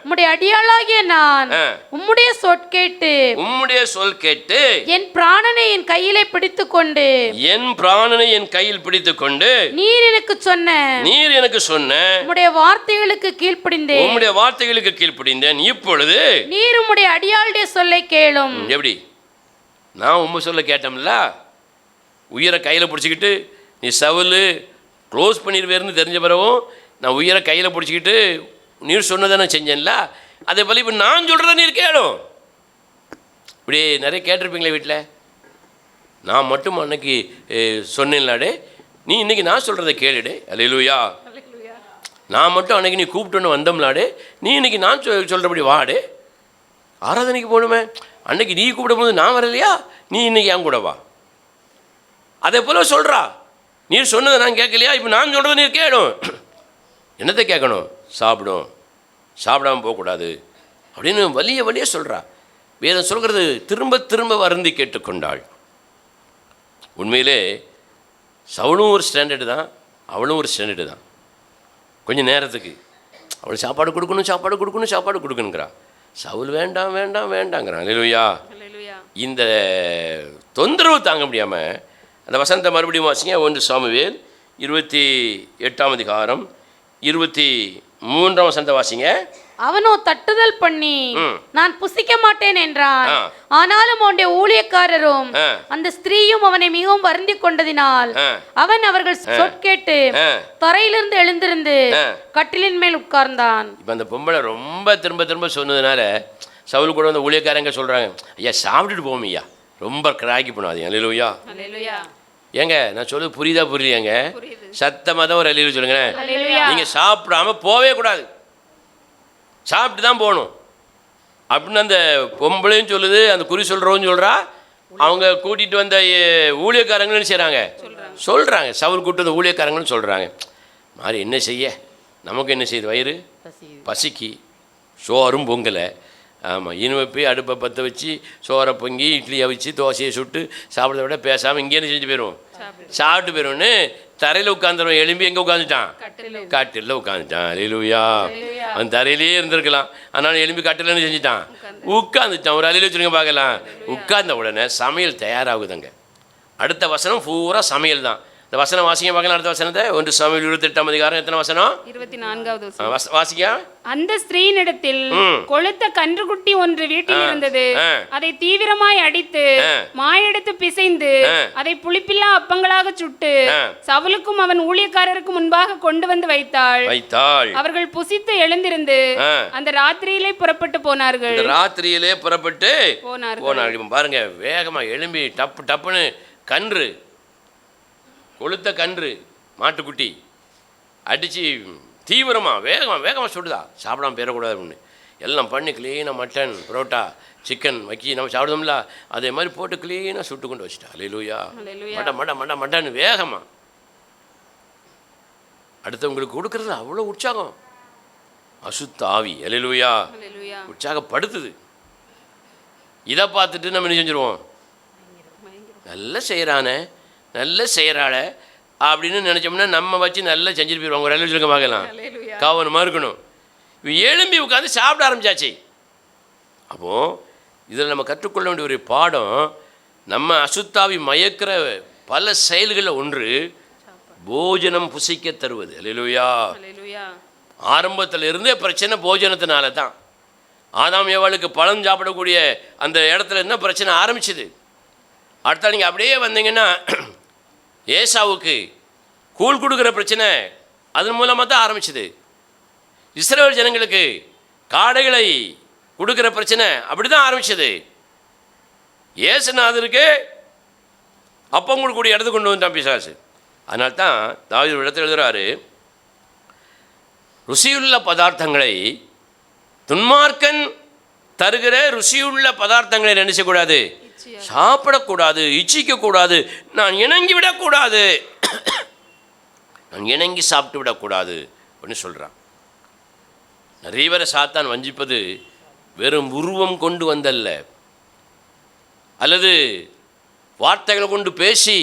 உம்முடைய அடியாளாகிய நான் உம்முடைய சொல் கேட்டு என் பிராணனை என் கையிலே பிடித்துக்கொண்டு நீர் எனக்கு சொன்ன உம்முடைய வார்த்தைகளுக்கு கீழ்ப்படிந்தேன். இப்பொழுது நீர் உம்முடைய அடியாளுடைய சொல்லை கேளும். எப்படி? நான் உண்மை சொல்ல கேட்டோம்ல, உயிரை கையில் பிடிச்சிக்கிட்டு நீ சவுல் க்ளோஸ் பண்ணிடுவேர்னு தெரிஞ்ச பிறகும் நான் உயிரை கையில் பிடிச்சிக்கிட்டு நீர் சொன்னதை நான் செஞ்சேன்ல, அதே போல் இப்போ நான் சொல்கிறத நீர் கேளும். இப்படி நிறைய கேட்டிருப்பீங்களே வீட்டில். நான் மட்டும் அன்னைக்கு சொன்னேன்லாடே, நீ இன்னைக்கு நான் சொல்கிறத கேளுடே. அல்லேலூயா. நான் மட்டும் அன்னைக்கு நீ கூப்பிட்டுன்னு வந்தோம்லாடே, நீ இன்னைக்கு நான் சொல்கிறபடி வாடே. ஆராதனைக்கு போகணுமே, அன்னைக்கு நீ கூப்பிடும்போது நான் வரலையா, நீ இன்னைக்கு என் கூட வா. அதே போல் சொல்கிறா, நீ சொன்னதை நான் கேட்கலையா, இப்போ நான் சொல்கிறத நீ கேடும். என்னத்தை கேட்கணும்? சாப்பிடும், சாப்பிடாமல் போகக்கூடாது அப்படின்னு வலிய வலிய சொல்கிறா. வேதம் சொல்கிறது திரும்ப திரும்ப வருந்தி கேட்டுக்கொண்டாள். உண்மையிலே சவுலும் ஒரு ஸ்டாண்டர்டு தான், அவளும் ஒரு ஸ்டாண்டர்டு தான். கொஞ்சம் நேரத்துக்கு அவள் சாப்பாடு கொடுக்கணுங்கிறா. சவுல் வேண்டாம் வேண்டாம் வேண்டாங்கிறான். அல்லேலூயா. இந்த தொந்தரவு தாங்க முடியாமல் அந்த வசனத்தை மறுபடியும் வாசிங்க. 1 சாமுவேல் 28ஆம் அதிகாரம் 23ஆம் வசனத்தை வாசிங்க. அவனோ தட்டுதல் பண்ணி நான் புசிக்க மாட்டேன் என்றான். ஆனாலும் அவனுடைய ஊழியக்காரரும் அந்த ஸ்திரீயும் அவனை மிகவும் வருந்தி கொண்டதினால் அவன் அவர்கள் சொற்கேட்டு தரையிலிருந்து எழுந்திருந்து கட்டிலின் மேல் உட்கார்ந்தான். இப்போ அந்த பொம்பளை ரொம்ப திரும்ப திரும்ப சொன்னதுனால சவுல் கூட வந்து ஊழியக்காரங்க சொல்கிறாங்க, ஐயா சாப்பிட்டுட்டு போவோம் ஐயா, ரொம்ப கிராக்கி பண்ணாதீங்க. அல்லேலூயா. ஏங்க நான் சொல்லுது புரியுதாங்க? சத்தமாக தான் ஒரு அல்லேலூயா சொல்லுங்களேன். நீங்கள் சாப்பிடாம போவே கூடாது, சாப்பிட்டு தான் போகணும் அப்படின்னு அந்த பொம்பளையும் சொல்லுது, அந்த குறி சொல்கிறவன்னு சொல்கிறா. அவங்க கூட்டிகிட்டு வந்த ஊழியக்காரங்களும் சொல்கிறாங்க, சவுல் கூட்டு வந்த ஊழியக்காரங்களும் சொல்கிறாங்க. மாதிரி என்ன செய்ய, நமக்கு என்ன செய்யுது, வயிறு பசிக்கு, சோறும் பொங்கலை. ஆமாம், இனிமே போய் அடுப்பை பற்ற வச்சு சோறை பொங்கி இட்லியை வச்சு தோசையை சுட்டு சாப்பிட்றத விட பேசாமல் இங்கேன்னு செஞ்சு போயிடுவோம், சாப்பிட்டு போயிடுவோன்னு தரையில் உட்காந்துருவோம். எலும்பி எங்கே உட்காந்துட்டான்? கட்டிலில் உட்காந்துட்டான். அல்லேலூயா. அவன் தரையிலே இருந்திருக்கலாம், அதனால் எலும்பி கட்டிலன்னு செஞ்சுட்டான், உட்காந்துட்டான். ஒரு அலையில் வச்சுருங்க பார்க்கலாம். உட்கார்ந்த உடனே சமையல் தயாராகுதுங்க. அடுத்த வசனம் பூரா சமையல் தான். இந்த வசனம் வாசிங்க பார்க்கலாம். அடுத்த வசனத்தை 1 சாமுவேல் 28ஆம் அதிகாரம் எத்தனை வசனம்? 24வது வாசிங்க. அந்த ஸ்திரீனிடத்தில் கொழுத்த கன்றுக்குட்டி ஒன்று வீட்டில் இருந்தது. அதை தீவிரமாய் அடித்து மாயெடுத்து பிசைந்து அதை புளிப்பில்லா அப்பங்களாக சுட்டு சவுலுக்கும் அவன் ஊழியக்காரருக்கும் முன்பாக கொண்டு வந்து வைத்தாள். அவர்கள் புசித்து எழுந்திருந்து அந்த ராத்திரியிலே புறப்பட்டு போனார்கள். பாருங்க, வேகமா எழும்பி டப்பு டப்புன்னு கன்று, கொளுத்த கன்று மாட்டுக்குட்டி அடித்து தீவிரமாக வேகமாக சுடுதா. சாப்பிடாம போயிடக்கூடாது அப்படின்னு எல்லாம் பண்ணி க்ளீனாக மட்டன் புரோட்டா சிக்கன் வைக்கி நம்ம சாப்பிடுவோம்ல, அதே மாதிரி போட்டு க்ளீனாக சுட்டு கொண்டு வச்சுட்டா. அல்லேலூயா. மட்டன் வேகமாக அடுத்தவங்களுக்கு கொடுக்கறது அவ்வளோ உற்சாகம், அசுத்த ஆவி. அல்லேலூயா. உற்சாகப்படுத்துது. இதை பார்த்துட்டு நம்ம என்ன செஞ்சுருவோம், நல்ல செய்கிறாள அப்படின்னு நினச்சோம்னா நம்ம வச்சு நல்லா செஞ்சுட்டு போயிடுவாங்க. ஒரு அளவு சொல்லுங்க பார்க்கலாம், கவனமாக இருக்கணும். எழும்பி உட்காந்து சாப்பிட ஆரம்பிச்சாச்சு. அப்போது இதில் நம்ம கற்றுக்கொள்ள வேண்டிய ஒரு பாடம், நம்ம அசுத்தாவி மயக்கிற பல செயல்களில் ஒன்று போஜனம் புசிக்க தருவது. அல்லேலூயா. ஆரம்பத்தில் இருந்தே பிரச்சனை போஜனத்தினால தான். ஆதாம் ஏவாளுக்கு பழம் சாப்பிடக்கூடிய அந்த இடத்துல என்ன பிரச்சனை ஆரம்பிச்சுது. அடுத்த நீங்கள் அப்படியே வந்தீங்கன்னா ஏசாவுக்கு கூழ் கொடுக்குற பிரச்சனை அதன் மூலமாக தான் ஆரம்பிச்சுது. இஸ்ரவேல் ஜனங்களுக்கு காடைகளை கொடுக்குற பிரச்சனை அப்படி தான் ஆரம்பிச்சது. ஏசுநாதருக்கு அப்பம் கொடுக்கக்கூடிய இடத்துக்கு கொண்டு வந்துட்டான் பிசாசு. அதனால தான் தாவீது ஒரு இடத்துல எழுதுகிறாரு, ருசியுள்ள பதார்த்தங்களை துன்மார்க்கன் தருகிற ருசியுள்ள பதார்த்தங்களை நினைச்சக்கூடாது, சாப்பிடக்கூடாது, இச்சிக்கக்கூடாது, நான் இணங்கி விடக்கூடாது, நான் இணங்கி சாப்பிட்டு விடக்கூடாது அப்படின்னு சொல்கிறான். நிறைய பேரை சாத்தான் வஞ்சிப்பது வெறும் உருவம் கொண்டு வந்தல்ல, அல்லது வார்த்தைகளை கொண்டு பேசி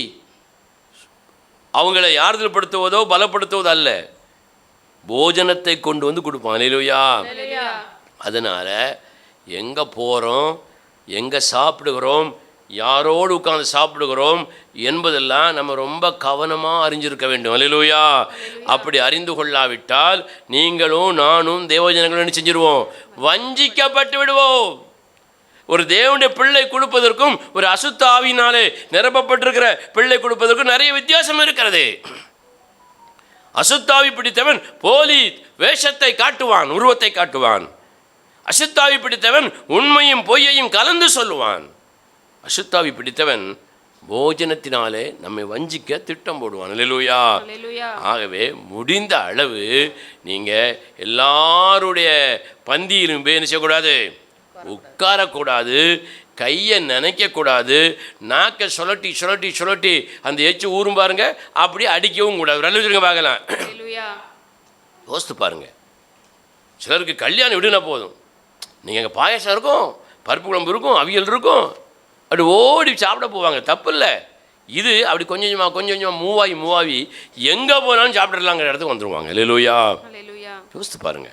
அவங்களை ஆறுதல் படுத்துவதோ பலப்படுத்துவதோ அல்ல, போஜனத்தை கொண்டு வந்து கொடுப்பான். அல்லேலூயா. அதனால் எங்கே போகிறோம், எங்கே சாப்பிடுகிறோம், யாரோடு உட்கார்ந்து சாப்பிடுகிறோம் என்பதெல்லாம் நம்ம ரொம்ப கவனமாக அறிஞ்சிருக்க வேண்டும். அல்லேலூயா. அப்படி அறிந்து கொள்ளாவிட்டால் நீங்களும் நானும் தேவஜனங்களும் செஞ்சிருவோம், வஞ்சிக்கப்பட்டு விடுவோம். ஒரு தேவனுடைய பிள்ளை கொடுப்பதற்கும் ஒரு அசுத்த ஆவியினாலே நிரப்பப்பட்டிருக்கிற பிள்ளை கொடுப்பதற்கும் நிறைய வித்தியாசம் இருக்கிறது. அசுத்தாவி பிடித்தவன் போலி வேஷத்தை காட்டுவான், உருவத்தை காட்டுவான். அசுத்தாவி பிடித்தவன் உண்மையும் பொய்யையும் கலந்து சொல்லுவான். அசுத்தாவி பிடித்தவன் போஜனத்தினாலே நம்மை வஞ்சிக்க திட்டம் போடுவான். அல்லேலூயா. அல்லேலூயா. ஆகவே முடிந்த அளவு நீங்கள் எல்லாருடைய பந்தியிலும் போய் என்ன செய்யக்கூடாது, உட்காரக்கூடாது, கையை நினைக்கக்கூடாது, நாக்கை சுழட்டி சுழட்டி சுழட்டி அந்த எச்சு ஊரும் பாருங்க, அப்படி அடிக்கவும் கூடாது. நல்ல பார்க்கலாம். அல்லேலூயா. யோசித்து பாருங்க. சிலருக்கு கல்யாணம் விடுனா போதும், நீங்கள் அங்கே பாயசம் இருக்கும், பருப்பு குழம்பு இருக்கும், அவியல் இருக்கும், அப்படி ஓடி சாப்பிட போவாங்க. தப்பு இல்லை. இது அப்படி கொஞ்சம் கொஞ்சமாக கொஞ்சம் கொஞ்சமாக மூவாகி எங்கே போனாலும் சாப்பிட்றலாங்கிற இடத்துக்கு வந்துடுவாங்க. அல்லேலூயா. அல்லேலூயா. யோசித்து பாருங்க,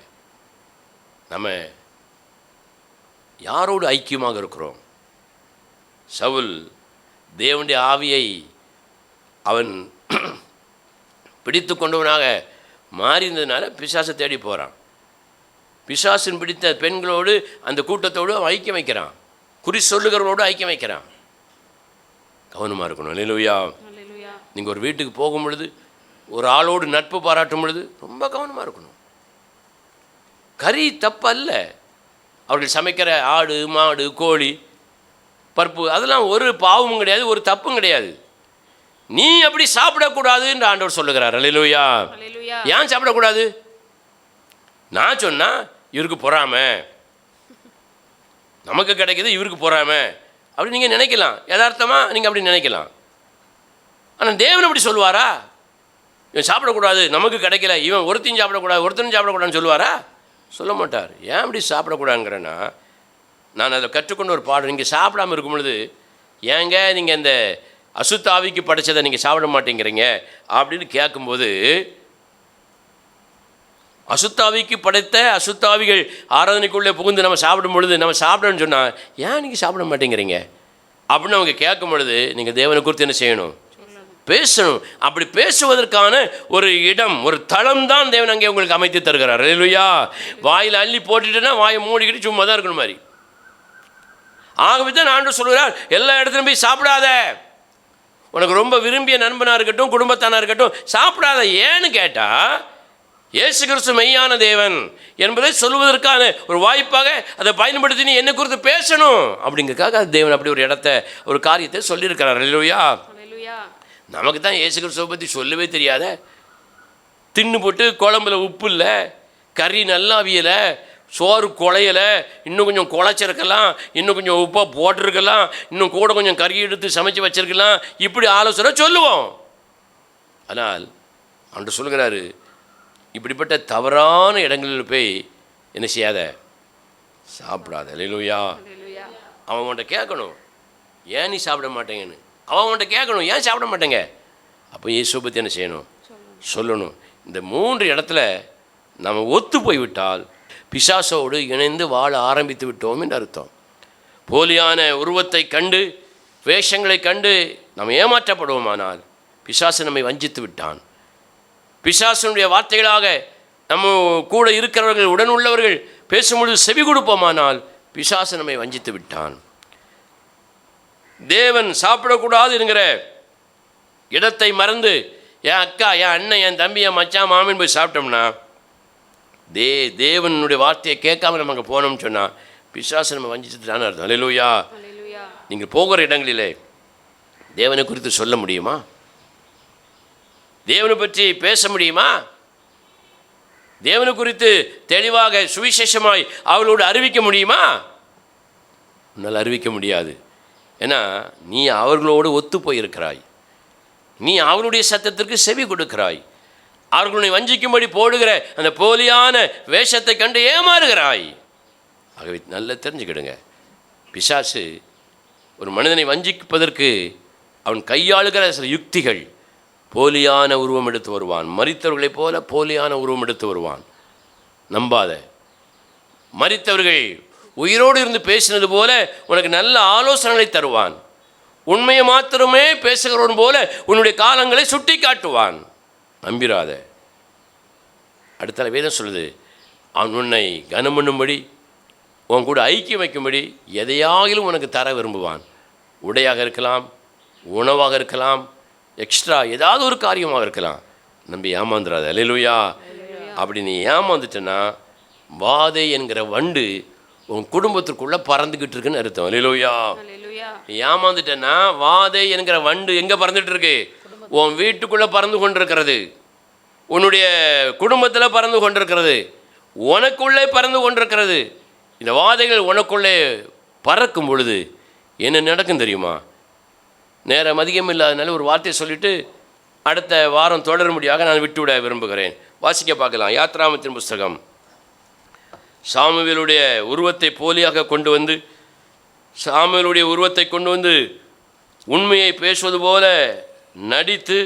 நம்ம யாரோடு ஐக்கியமாக இருக்கிறோம்? சவுல் தேவனுடைய ஆவியை அவன் பிடித்து கொண்டவனாக மாறினதுனால பிசாசை தேடி போகிறான். பிசாசின் பிடித்த பெண்களோடு அந்த கூட்டத்தோடு அவன் ஐக்கியம் வைக்கிறான், குறி சொல்லுகிறவரோடு ஐக்கியம் வைக்கிறான். கவனமாக இருக்கணும். அல்லேலூயா. அல்லேலூயா. நீங்கள் ஒரு வீட்டுக்கு போகும் பொழுது, ஒரு ஆளோடு நட்பு பாராட்டும் பொழுது ரொம்ப கவனமாக இருக்கணும். கறி தப்பு அல்ல, அவர்கள் சமைக்கிற ஆடு மாடு கோழி பருப்பு அதெல்லாம் ஒரு பாவமும் கிடையாது, ஒரு தப்பும் கிடையாது. நீ அப்படி சாப்பிடக்கூடாது என்று ஆண்டவர் சொல்லுகிறார். அல்லேலூயா. அல்லேலூயா. ஏன் சாப்பிடக்கூடாது? நான் சொன்னால் இவருக்கு பொறாமை, நமக்கு கிடைக்கிது இவருக்கு பொறாமை அப்படி நீங்கள் நினைக்கலாம். யதார்த்தமாக நீங்கள் அப்படி நினைக்கலாம். ஆனால் தேவன் அப்படி சொல்லுவாரா? இவன் சாப்பிடக்கூடாது, நமக்கு கிடைக்கல, இவன் ஒருத்தையும் சாப்பிடக்கூடாது ஒருத்தனும் சாப்பிடக்கூடாதுன்னு சொல்லுவாரா? சொல்ல மாட்டார். ஏன் அப்படி சாப்பிடக்கூடாதுங்கிறேன்னா, நான் அதை கற்றுக்கொண்டு ஒரு பாடம். நீங்கள் சாப்பிடாமல் இருக்கும் பொழுது ஏங்க நீங்கள் இந்த அசுத்தாவிக்கு படைச்சதை நீங்கள் சாப்பிட மாட்டேங்கிறீங்க அப்படின்னு கேட்கும்போது, அசுத்தாவிக்கு படைத்த அசுத்தாவிகள் ஆராதனைக்குள்ளே புகுந்து நம்ம சாப்பிடும் பொழுது நம்ம சாப்பிடணும்னு சொன்னால் ஏன் நீங்கள் சாப்பிட மாட்டேங்கிறீங்க அப்படின்னு அவங்க கேட்கும் பொழுது நீங்கள் தேவனை குறித்து என்ன செய்யணும்? பேசணும். அப்படி பேசுவதற்கான ஒரு இடம், ஒரு தளம் தான் தேவன் அங்கே உங்களுக்கு அமைத்து தருகிறார். அல்லேலூயா. வாயில் அள்ளி போட்டுட்டுன்னா வாயை மூடிக்கிட்டு சும்மா தான் இருக்கணும் மாதிரி. ஆகவே தான் ஆண்டவர் சொல்கிறார், எல்லா இடத்துலையும் போய் சாப்பிடாத. உனக்கு ரொம்ப விரும்பிய நண்பனாக இருக்கட்டும், குடும்பத்தானாக இருக்கட்டும், சாப்பிடாத. ஏன்னு கேட்டால், இயேசு கிறிஸ்து மெய்யான தேவன் என்பதை சொல்வதற்கான ஒரு வாய்ப்பாக அதை பயன்படுத்தி நீ என்னை குறித்து பேசணும் அப்படிங்கிறதுக்காக தேவன் அப்படி ஒரு இடத்த, ஒரு காரியத்தை சொல்லியிருக்கிறார். அல்லேலூயா. அல்லேலூயா. நமக்கு தான் இயேசு கிறிஸ்துவை பற்றி சொல்லவே தெரியாத. தின்னு போட்டு குழம்புல உப்பு இல்லை, கறி நல்லா அவியலை, சோறு குழையலை, இன்னும் கொஞ்சம் குழைச்சிருக்கலாம், இன்னும் கொஞ்சம் உப்பாக போட்டிருக்கலாம், இன்னும் கூட கொஞ்சம் கறி எடுத்து சமைச்சு வச்சிருக்கலாம், இப்படி ஆலோசனை சொல்லுவோம். ஆனால் அன்று சொல்கிறாரு, இப்படிப்பட்ட தவறான இடங்களில் போய் என்ன செய்யாத, சாப்பிடாத. அல்லேலூயா. அல்லேலூயா. அவன் உன்கிட்ட கேட்கணும், ஏன் நீ சாப்பிட மாட்டேங்கன்னு. அவன் உன்கிட்ட கேட்கணும், ஏன் சாப்பிட மாட்டேங்க. அப்போ இயேசுவை பற்றி என்ன செய்யணும்? சொல்லணும். இந்த 3 இடத்துல நம்ம ஒத்து போய்விட்டால் பிசாசோடு இணைந்து வாழ ஆரம்பித்து விட்டோம் என்று அர்த்தம். போலியான உருவத்தை கண்டு, வேஷங்களை கண்டு நாம் ஏமாற்றப்படுவோமானால் பிசாசு நம்மை வஞ்சித்து விட்டான். பிசாசனுடைய வார்த்தைகளாக நம்ம கூட இருக்கிறவர்கள், உடன் உள்ளவர்கள் பேசும்பொழுது செவி கொடுப்போமானால் பிசாசு நம்மை வஞ்சித்து விட்டான். தேவன் சாப்பிடக்கூடாது என்கிற இடத்தை மறந்து என் அக்கா, என் அண்ணன், என் தம்பி, என் மச்சான், மாமின்னு போய் சாப்பிட்டோம்னா, தேவனுடைய வார்த்தையை கேட்காம நம்ம அங்கே போனோம்னு சொன்னால் பிசாசு நம்ம வஞ்சிச்சுட்டான்னு அர்த்தம். அல்லேலூயா. அல்லேலூயா. நீங்கள் போகிற இடங்களிலே தேவனை குறித்து சொல்ல முடியுமா? தேவனை பற்றி பேச முடியுமா? தேவனை குறித்து தெளிவாக சுவிசேஷமாய் அவளோடு அறிவிக்க முடியுமா? உன்னால் அறிவிக்க முடியாது. ஏன்னா நீ அவர்களோடு ஒத்து போயிருக்கிறாய், நீ அவளுடைய சத்தத்திற்கு செவி கொடுக்கிறாய், அவர்களை வஞ்சிக்கும்படி போடுகிற அந்த போலியான வேஷத்தை கண்டு ஏமாறுகிறாய். ஆகவே நல்லா தெரிஞ்சுக்கிடுங்க, பிசாசு ஒரு மனிதனை வஞ்சிப்பதற்கு அவன் கையாளுகிற சில யுக்திகள். போலியான உருவம் எடுத்து வருவான், மரித்தவர்களைப் போல போலியான உருவம் எடுத்து வருவான். நம்பாத. மரித்தவர்கள் உயிரோடு இருந்து பேசினது போல உனக்கு நல்ல ஆலோசனைகளை தருவான். உண்மையை மாத்திரமே பேசுகிறவன் போல உன்னுடைய காலங்களை சுட்டி காட்டுவான். நம்பிராத. அடுத்த வேதம் சொல்லுது, அவன் உன்னை கனம் பண்ணும்படி, உன் கூட ஐக்கியம் வைக்கும்படி எதையாகிலும் உனக்கு தர விரும்புவான். உடையாக இருக்கலாம், உணவாக இருக்கலாம், எக்ஸ்ட்ரா ஏதாவது ஒரு காரியமாக இருக்கலாம். நம்பி ஏமாந்துடாத. அல்லேலூயா. அப்படி நீ ஏமாந்துட்டனா வாதை என்கிற வண்டு உன் குடும்பத்திற்குள்ள பறந்துகிட்டு இருக்குன்னு அர்த்தம். அல்லேலூயா. அல்லேலூயா. ஏமாந்துட்டேன்னா வாதை என்கிற வண்டு எங்கே பறந்துட்டு இருக்கு? உன் வீட்டுக்குள்ளே பறந்து கொண்டிருக்கிறது, உன்னுடைய குடும்பத்தில் பறந்து கொண்டிருக்கிறது, உனக்குள்ளே பறந்து கொண்டிருக்கிறது. இந்த வாதைகள் உனக்குள்ளே பறக்கும் பொழுது என்ன நடக்கும் தெரியுமா? நேரம் அதிகம் இல்லாதனால ஒரு வார்த்தையை சொல்லிவிட்டு அடுத்த வாரம் தொடரும்படியாக நான் விட்டுவிட விரும்புகிறேன். வாசிக்க பார்க்கலாம். யாத்ராமத்தின் புஸ்தகம். சாமுவேலுடைய உருவத்தை போலியாக கொண்டு வந்து, சாமுவேலுடைய உருவத்தை கொண்டு வந்து உண்மையை பேசுவது போல நடித்து,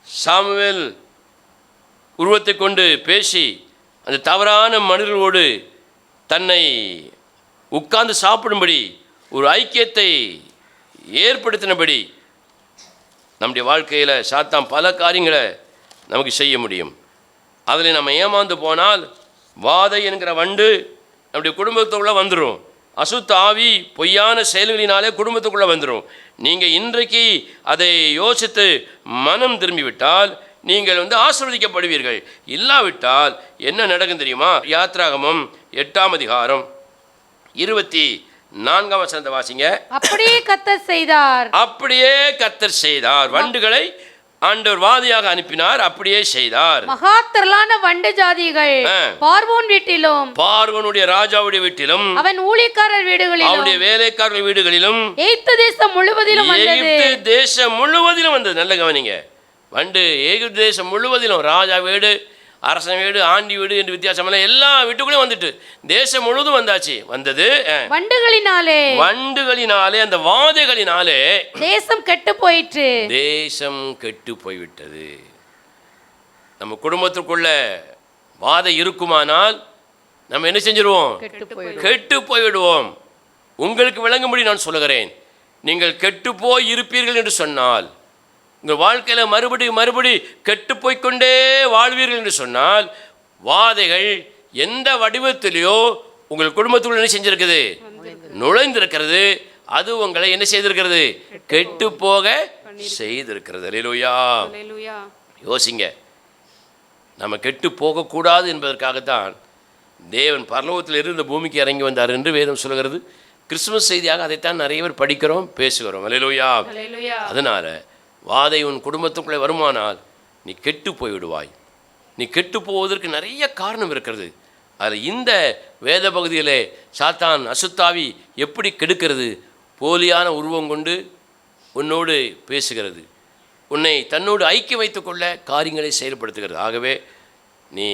சாமுவேல் உருவத்தை கொண்டு பேசி அந்த தவறான மனிதர்களோடு தன்னை உட்கார்ந்து சாப்பிடும்படி ஒரு ஐக்கியத்தை ஏற்படுத்தினபடி நம்முடைய வாழ்க்கையில் சாத்தான் பல காரியங்களை நமக்கு செய்ய முடியும். அதில் நம்ம ஏமாந்து போனால் வாதை என்கிற வண்டு நம்முடைய குடும்பத்துக்குள்ளே வந்துடும். அசுத்த ஆவி பொய்யான செயல்களினாலே குடும்பத்துக்குள்ளே வந்துடும். நீங்கள் இன்றைக்கு அதை யோசித்து மனம் திரும்பிவிட்டால் நீங்கள் ஆசீர்வதிக்கப்படுவீர்கள். இல்லாவிட்டால் என்ன நடக்கும் தெரியுமா? யாத்ராகமம் 8ஆம் அதிகாரம் 24ஆம் வசனத்தை வாசிங்க. அப்படியே கர்த்தர் செய்தார். அப்படியே கர்த்தர் செய்தார். வண்டுகளை ஆண்டவர் வாதியாக அனுப்பினார், அப்படியே செய்தார். மகா திரளான வண்டு ஜாதிகள் பார்வோன் வீட்டிலும், பார்வோனுடைய ராஜாவுடைய வீட்டிலும், அவன் ஊழியக்காரர் வீடுகளிலும், அவனுடைய வேலைக்காரர்கள் வீடுகளிலும், எகிப்து தேசம் முழுவதிலும் வந்தது. எகிப்து தேசம் முழுவதிலும் வந்தது. நல்ல கவனிங்க. வண்டு எகிப்து தேசம் முழுவதிலும், ராஜா வீடு, அரசன் வீடு, ஆண்டி வீடு என்று வித்தியாசம் எல்லா வீட்டுக்குள்ளேயும் வந்துட்டு தேசம் முழுவதும் வந்தாச்சு. வந்தது வண்டுகளினாலே, அந்த வாதைகளினாலே தேசம் கெட்டு போயிற்று. தேசம் கெட்டு போய்விட்டது. நம்ம குடும்பத்துக்குள்ள வாதை இருக்குமானால் நம்ம என்ன செஞ்சிருவோம்? கெட்டு போய்விடுவோம். உங்களுக்கு விளங்கும்படி நான் சொல்லுகிறேன். நீங்கள் கெட்டு போய் இருப்பீர்கள் என்று சொன்னால், உங்கள் வாழ்க்கையில் மறுபடி கெட்டு போய்க்கொண்டே வாழ்வீர்கள் என்று சொன்னால், வாதைகள் எந்த வடிவத்திலேயோ உங்கள் குடும்பத்துக்குள்ள என்ன செஞ்சிருக்குது? நுழைந்திருக்கிறது. அது உங்களை என்ன செய்திருக்கிறது? கெட்டு போக செய்திருக்கிறது. அல்லேலூயா. யோசிங்க. நம்ம கெட்டு போகக்கூடாது என்பதற்காகத்தான் தேவன் பரலோகத்தில் இருந்து பூமிக்கு இறங்கி வந்தார் என்று வேதம் சொல்கிறது. கிறிஸ்துமஸ் செய்தியாக அதைத்தான் நிறைய பேர் படிக்கிறோம், பேசுகிறோம். அல்லேலூயா. அதனால வாதை உன் குடும்பத்துக்குள்ளே வருமானால் நீ கெட்டு போய்விடுவாய். நீ கெட்டு போவதற்கு நிறைய காரணம் இருக்கிறது. அதில் இந்த வேத பகுதியிலே சாத்தான் அசுத்தாவி எப்படி கெடுக்கிறது? போலியான உருவம் கொண்டு உன்னோடு பேசுகிறது, உன்னை தன்னோடு ஐக்கியம் வைத்துக்கொள்ள காரியங்களை செயல்படுத்துகிறது. ஆகவே நீ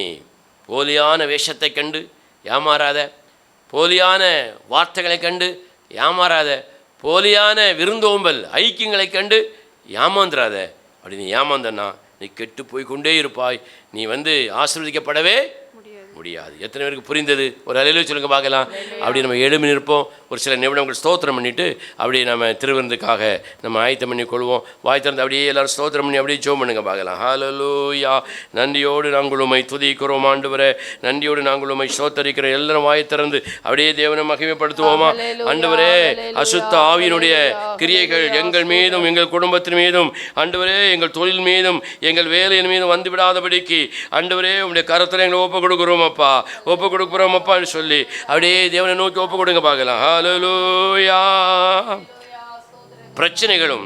போலியான வேஷத்தை கண்டு ஏமாறாத, போலியான வார்த்தைகளை கண்டு ஏமாறாத, போலியான விருந்தோம்பல் ஐக்கியங்களை கண்டு ஏமாந்துராத. அப்படி நீ ஏமாந்தன்னா நீ கெட்டு போய் கொண்டே இருப்பாய். நீ ஆசீர்வதிக்கப்படவே முடியாது. எத்தனை பேருக்கு புரிந்தது? ஒரு அலையில சொல்லுங்க பார்க்கலாம். அப்படி நம்ம எழுமி நிற்போம். ஒரு சில நிமிடங்கள் ஸ்தோத்திரம் பண்ணிவிட்டு அப்படியே நம்ம திருவிருந்துக்காக நம்ம ஆயத்தம் பண்ணி கொள்வோம். வாய் திறந்து அப்படியே எல்லாரும் ஸ்தோத்திரம் பண்ணி அப்படியே ஜெபம் பண்ணுங்க பார்க்கலாம். ஹல்லேலூயா. நன்றியோடு நாங்கள் உம்மை துதிக்கிறோம் ஆண்டவரே. நன்றியோடு நாங்கள் உம்மை ஸ்தோத்தரிக்கிறோம். எல்லாரும் வாய் திறந்து அப்படியே தேவனை மகிமைப்படுத்துவோமா? ஆண்டவரே, அசுத்த ஆவியினுடைய கிரியைகள் எங்கள் மீதும் எங்கள் குடும்பத்தின் மீதும் ஆண்டவரே, எங்கள் தொழில் மீதும் எங்கள் வேலையின் மீதும் வந்து விடாதபடிக்கு ஆண்டவரே உம்முடைய கரத்தில் எங்களை ஒப்பு கொடுக்குறோம் அப்பா, ஒப்பு கொடுக்குறோம் அப்பான்னு சொல்லி அப்படியே தேவனை நோக்கி ஒப்பு கொடுங்க பார்க்கலாம். ஹல்லேலூயா. பிரச்சனைகளும்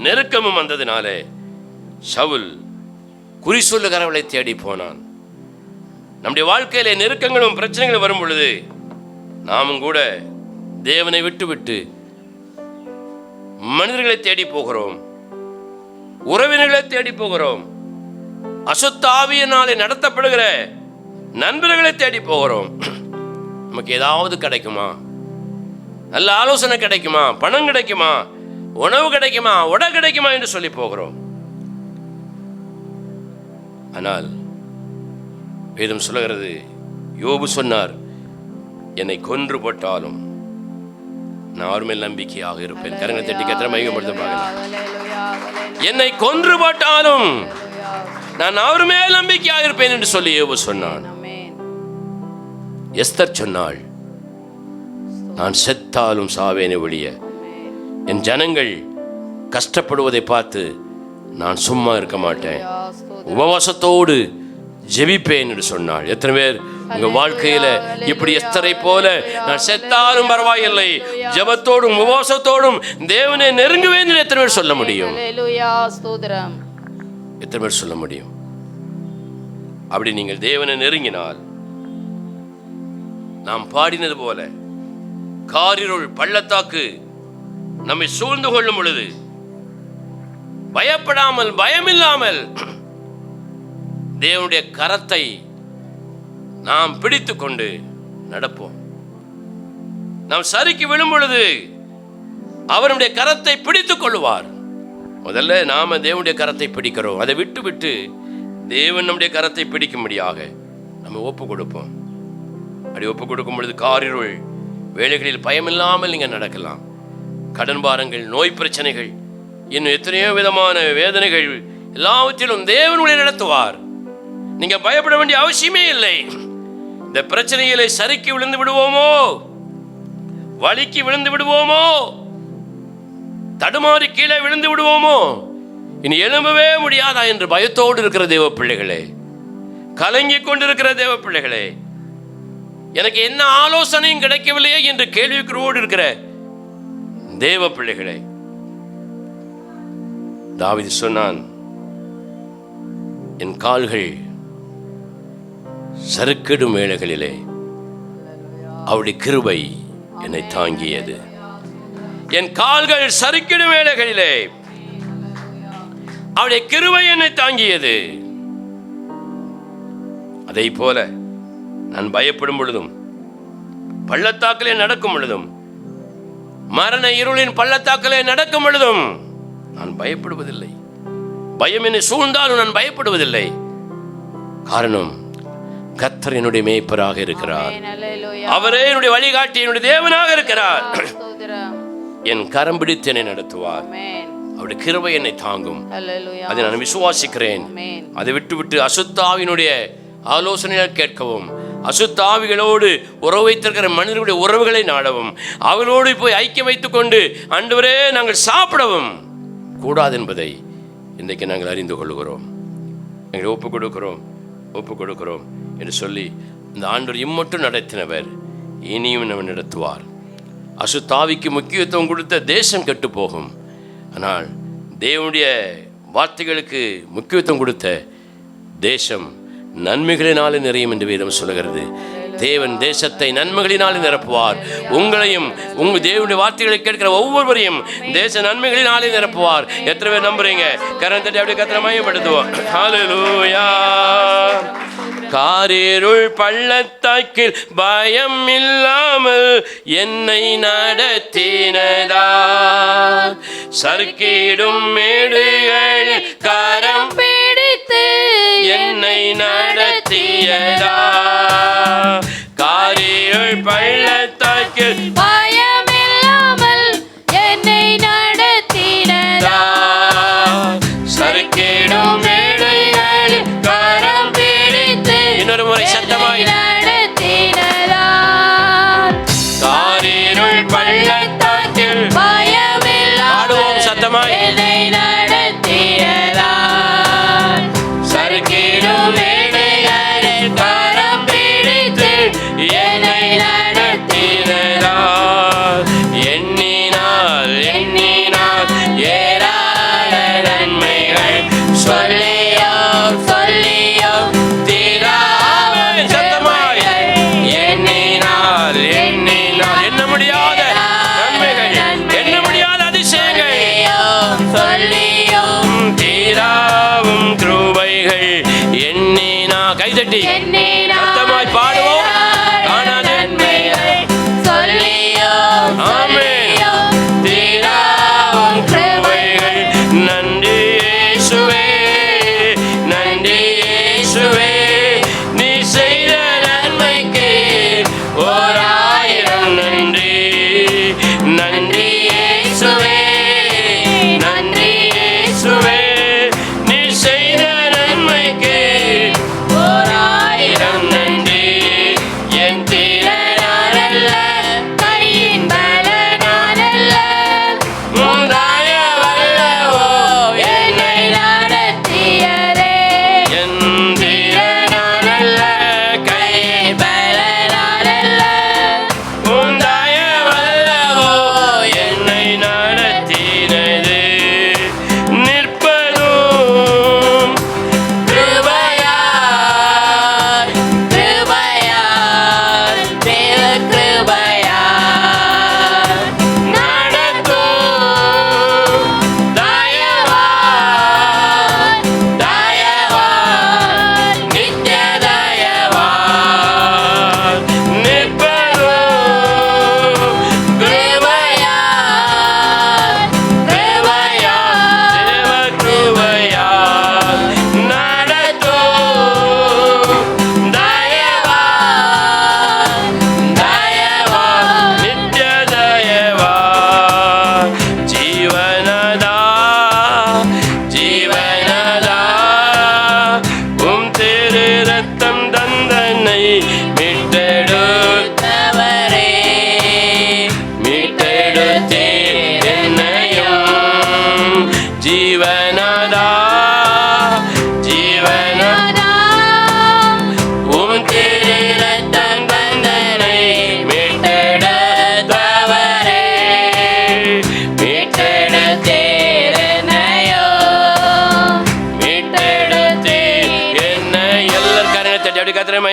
நெருக்கமும் வந்ததினாலே சவுல் குறி சொல்லுகிறவளை தேடி போனான். நம்முடைய வாழ்க்கையிலே நெருக்கங்களும் பிரச்சனைகளும் வரும் பொழுது நாமும் கூட தேவனை விட்டு மனிதர்களை தேடி போகிறோம், உறவினர்களை தேடி போகிறோம், அசுத்த ஆவியினாலே நடத்தப்படுகிற நண்பர்களை தேடி போகிறோம். நமக்கு ஏதாவது கிடைக்குமா? நல்ல ஆலோசனை கிடைக்குமா? பணம் கிடைக்குமா? உணவு கிடைக்குமா? உடை கிடைக்குமா என்று சொல்லி போகிறோம். ஆனால் வேதம் சொல்லுகிறது, யோபு சொன்னார், என்னை கொன்று போட்டாலும் நான் அவர் மேல் நம்பிக்கையாக இருப்பேன். கரங்களை தட்டி கத்திர மையப்படுத்த பார்க்கலாம். என்னை கொன்று போட்டாலும் நான் அவர் மேல் நம்பிக்கையாக இருப்பேன் என்று சொல்லி யோபு சொன்னான். எஸ்தர் சொன்னாள், நான் செத்தாலும் சாவேனே ஒழிய என் ஜனங்கள் கஷ்டப்படுவதை பார்த்து நான் சும்மா இருக்க மாட்டேன், உபவாசத்தோடு ஜெபிப்பேன் என்று சொன்னாள். எத்தனை பேர் உங்க வாழ்க்கையில இப்படி எஸ்தரை போல நான் செத்தாலும் பரவாயில்லை, ஜெபத்தோடும் உபவாசத்தோடும் தேவனை நெருங்குவேன் எத்தனை பேர் சொல்ல முடியும்? எத்தனை பேர் சொல்ல முடியும்? அப்படி நீங்கள் தேவனை நெருங்கினால் நாம் பாடினது போல காரிருள் பள்ளத்தாக்கு நம்மை சூழ்ந்து கொள்ளும் பொழுது பயப்படாமல் பயமில்லாமல் தேவனுடைய கரத்தை நாம் பிடித்து கொண்டு நடப்போம். நாம் சறுக்கி விழும் பொழுது அவருடைய கரத்தை பிடித்துக் கொள்வார். முதல்ல நாம தேவனுடைய கரத்தை பிடிக்கிறோம், அதை விட்டு விட்டு தேவன் நம்முடைய கரத்தை பிடிக்கும்படியாக நம்ம ஒப்பு கொடுப்போம். அப்படி ஒப்பு கொடுக்கும் பொழுது காரிருள் வேலைகளில் பயமில்லாமல் நீங்கள் நடக்கலாம். கடன் பாரங்கள், நோய் பிரச்சனைகள், இன்னும் எத்தனையோ விதமான வேதனைகள் எல்லாவற்றிலும் தேவன் உங்களை நடத்துவார். நீங்க பயப்பட வேண்டிய அவசியமே இல்லை. இந்த பிரச்சனைகளை சறுக்கி விழுந்து விடுவோமோ, வலிக்கு விழுந்து விடுவோமோ, தடுமாறி கீழே விழுந்து விடுவோமோ, இனி எழும்பவே முடியாதா என்று பயத்தோடு இருக்கிற தேவ பிள்ளைகளே, கலங்கி கொண்டிருக்கிற தேவ பிள்ளைகளே, எனக்கு என்ன ஆலோசனையும் கிடைக்கவில்லையே என்று கேள்விக்குறியோடு இருக்கிற தேவ பிள்ளைகளே, தாவீது சொன்னான், என் கால்கள் சறுக்கிடும் வேளைகளிலே அவருடைய கிருபை என்னை தாங்கியது. என் கால்கள் சறுக்கிடும் வேளைகளிலே அவருடைய கிருபை என்னை தாங்கியது. அதை போல நான் பயப்படும் பொழுதும், பள்ளத்தாக்கிலே நடக்கும் பொழுதும், மரண இருளின் பள்ளத்தாக்கிலே நடக்கும் பொழுதும் நான் பயப்படுவதில்லை. பயம் என்னை சூழ்ந்தாலும் நான் பயப்படுவதில்லை. காரணம், கர்த்தர் என்னுடைய மேய்ப்பராக இருக்கிறார். அவரே என்னுடைய வழிகாட்டி, என்னுடைய தேவனாக இருக்கிறார். என் கரம் பிடித்து என்னை நடத்துவார். அவருடைய கிருபை என்னை தாங்கும். அதை நான் விசுவாசிக்கிறேன். அதை விட்டு அசுத்தாவினுடைய ஆலோசனைகள் கேட்கவும், அசுத்தாவிகளோடு உறவு வைத்திருக்கிற மனிதர்களுடைய உறவுகளை நாடவும், அவர்களோடு போய் ஐக்கியம் வைத்துக் கொண்டு ஆண்டவரே நாங்கள் சாப்பிடவும் கூடாது என்பதை இன்றைக்கு நாங்கள் அறிந்து கொள்கிறோம். எங்களை ஒப்பு கொடுக்கிறோம் என்று சொல்லி இந்த ஆண்டவர் இம்மட்டும் நடத்தினவர், இனியும் நம்ம நடத்துவார். அசுத்தாவிக்கு முக்கியத்துவம் கொடுத்த தேசம் கெட்டு போகும். ஆனால் தேவனுடைய வார்த்தைகளுக்கு முக்கியத்துவம் கொடுத்த தேசம் நன்மைகளினாலே நிறையும் என்று வேதம் சொல்லுகிறது. தேவன் தேசத்தை நன்மைகளினாலே நிரப்புவார். உங்களையும் உங்கள் தேவனுடைய வார்த்தைகளை கேட்கிற ஒவ்வொருவரையும் தேச நன்மைகளினாலே நிரப்புவார். எத்தனை பேர் நம்புறீங்க? கரந்தட்டி அப்படியே கர்த்தரை மகிமைப்படுத்துவோம். ஹல்லேலூயா. காரிருள் பள்ளத்தாக்கில் பயம் இல்லாமல் என்னை நடத்தினதா, சறுக்கிடும் மேடுகளில் கரம் பிடித்து என்னை நடத்தியதா, காரிருள் பள்ளத்தாக்கில் பயம் இல்லாமல் என்னை நடத்தினதா, சறுக்கிடும் மேடுகளில் கரம் பிடித்து. இன்னொரு முறை சத்தமாய் நடத்தினதா, காரிருள் பள்ளத்தாக்கில் பயம் இல்லாமல் சத்தமாய் என்னை நடத்தினதா, சறுக்கிடும் மேடுகளில் கரம் பிடித்து என்னை நடத்தினதா, எண்ணினால் ஏராள நன்மைகள் சொல்லியோ தீராமல். சத்தமாய் எண்ணினால் எண்ண முடியாத நன்மைகள், எண்ண முடியாத அதிசயங்கள், தீராவும் கிருபைகள் எண்ணினா. கைதட்டி சத்தமாய் பாடுவோம். தீராவும் கிருபைகள். நன்றி இயேசுவே, நன்றி இயேசுவே, நீ செய்த நன்மைக்கு 1000 நன்றி. நன்றி இயேசுவே, நன்றி இயேசுவே, நீ செய்த நன்மைக்கு 1000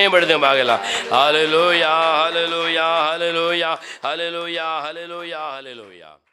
மயப்படுத்துங்க பார்க்கலாம். ஹல்லேலூயா, ஹல்லேலூயா, ஹல்லேலூயா, ஹல்லேலூயா, ஹல்லேலூயா, ஹல்லேலூயா.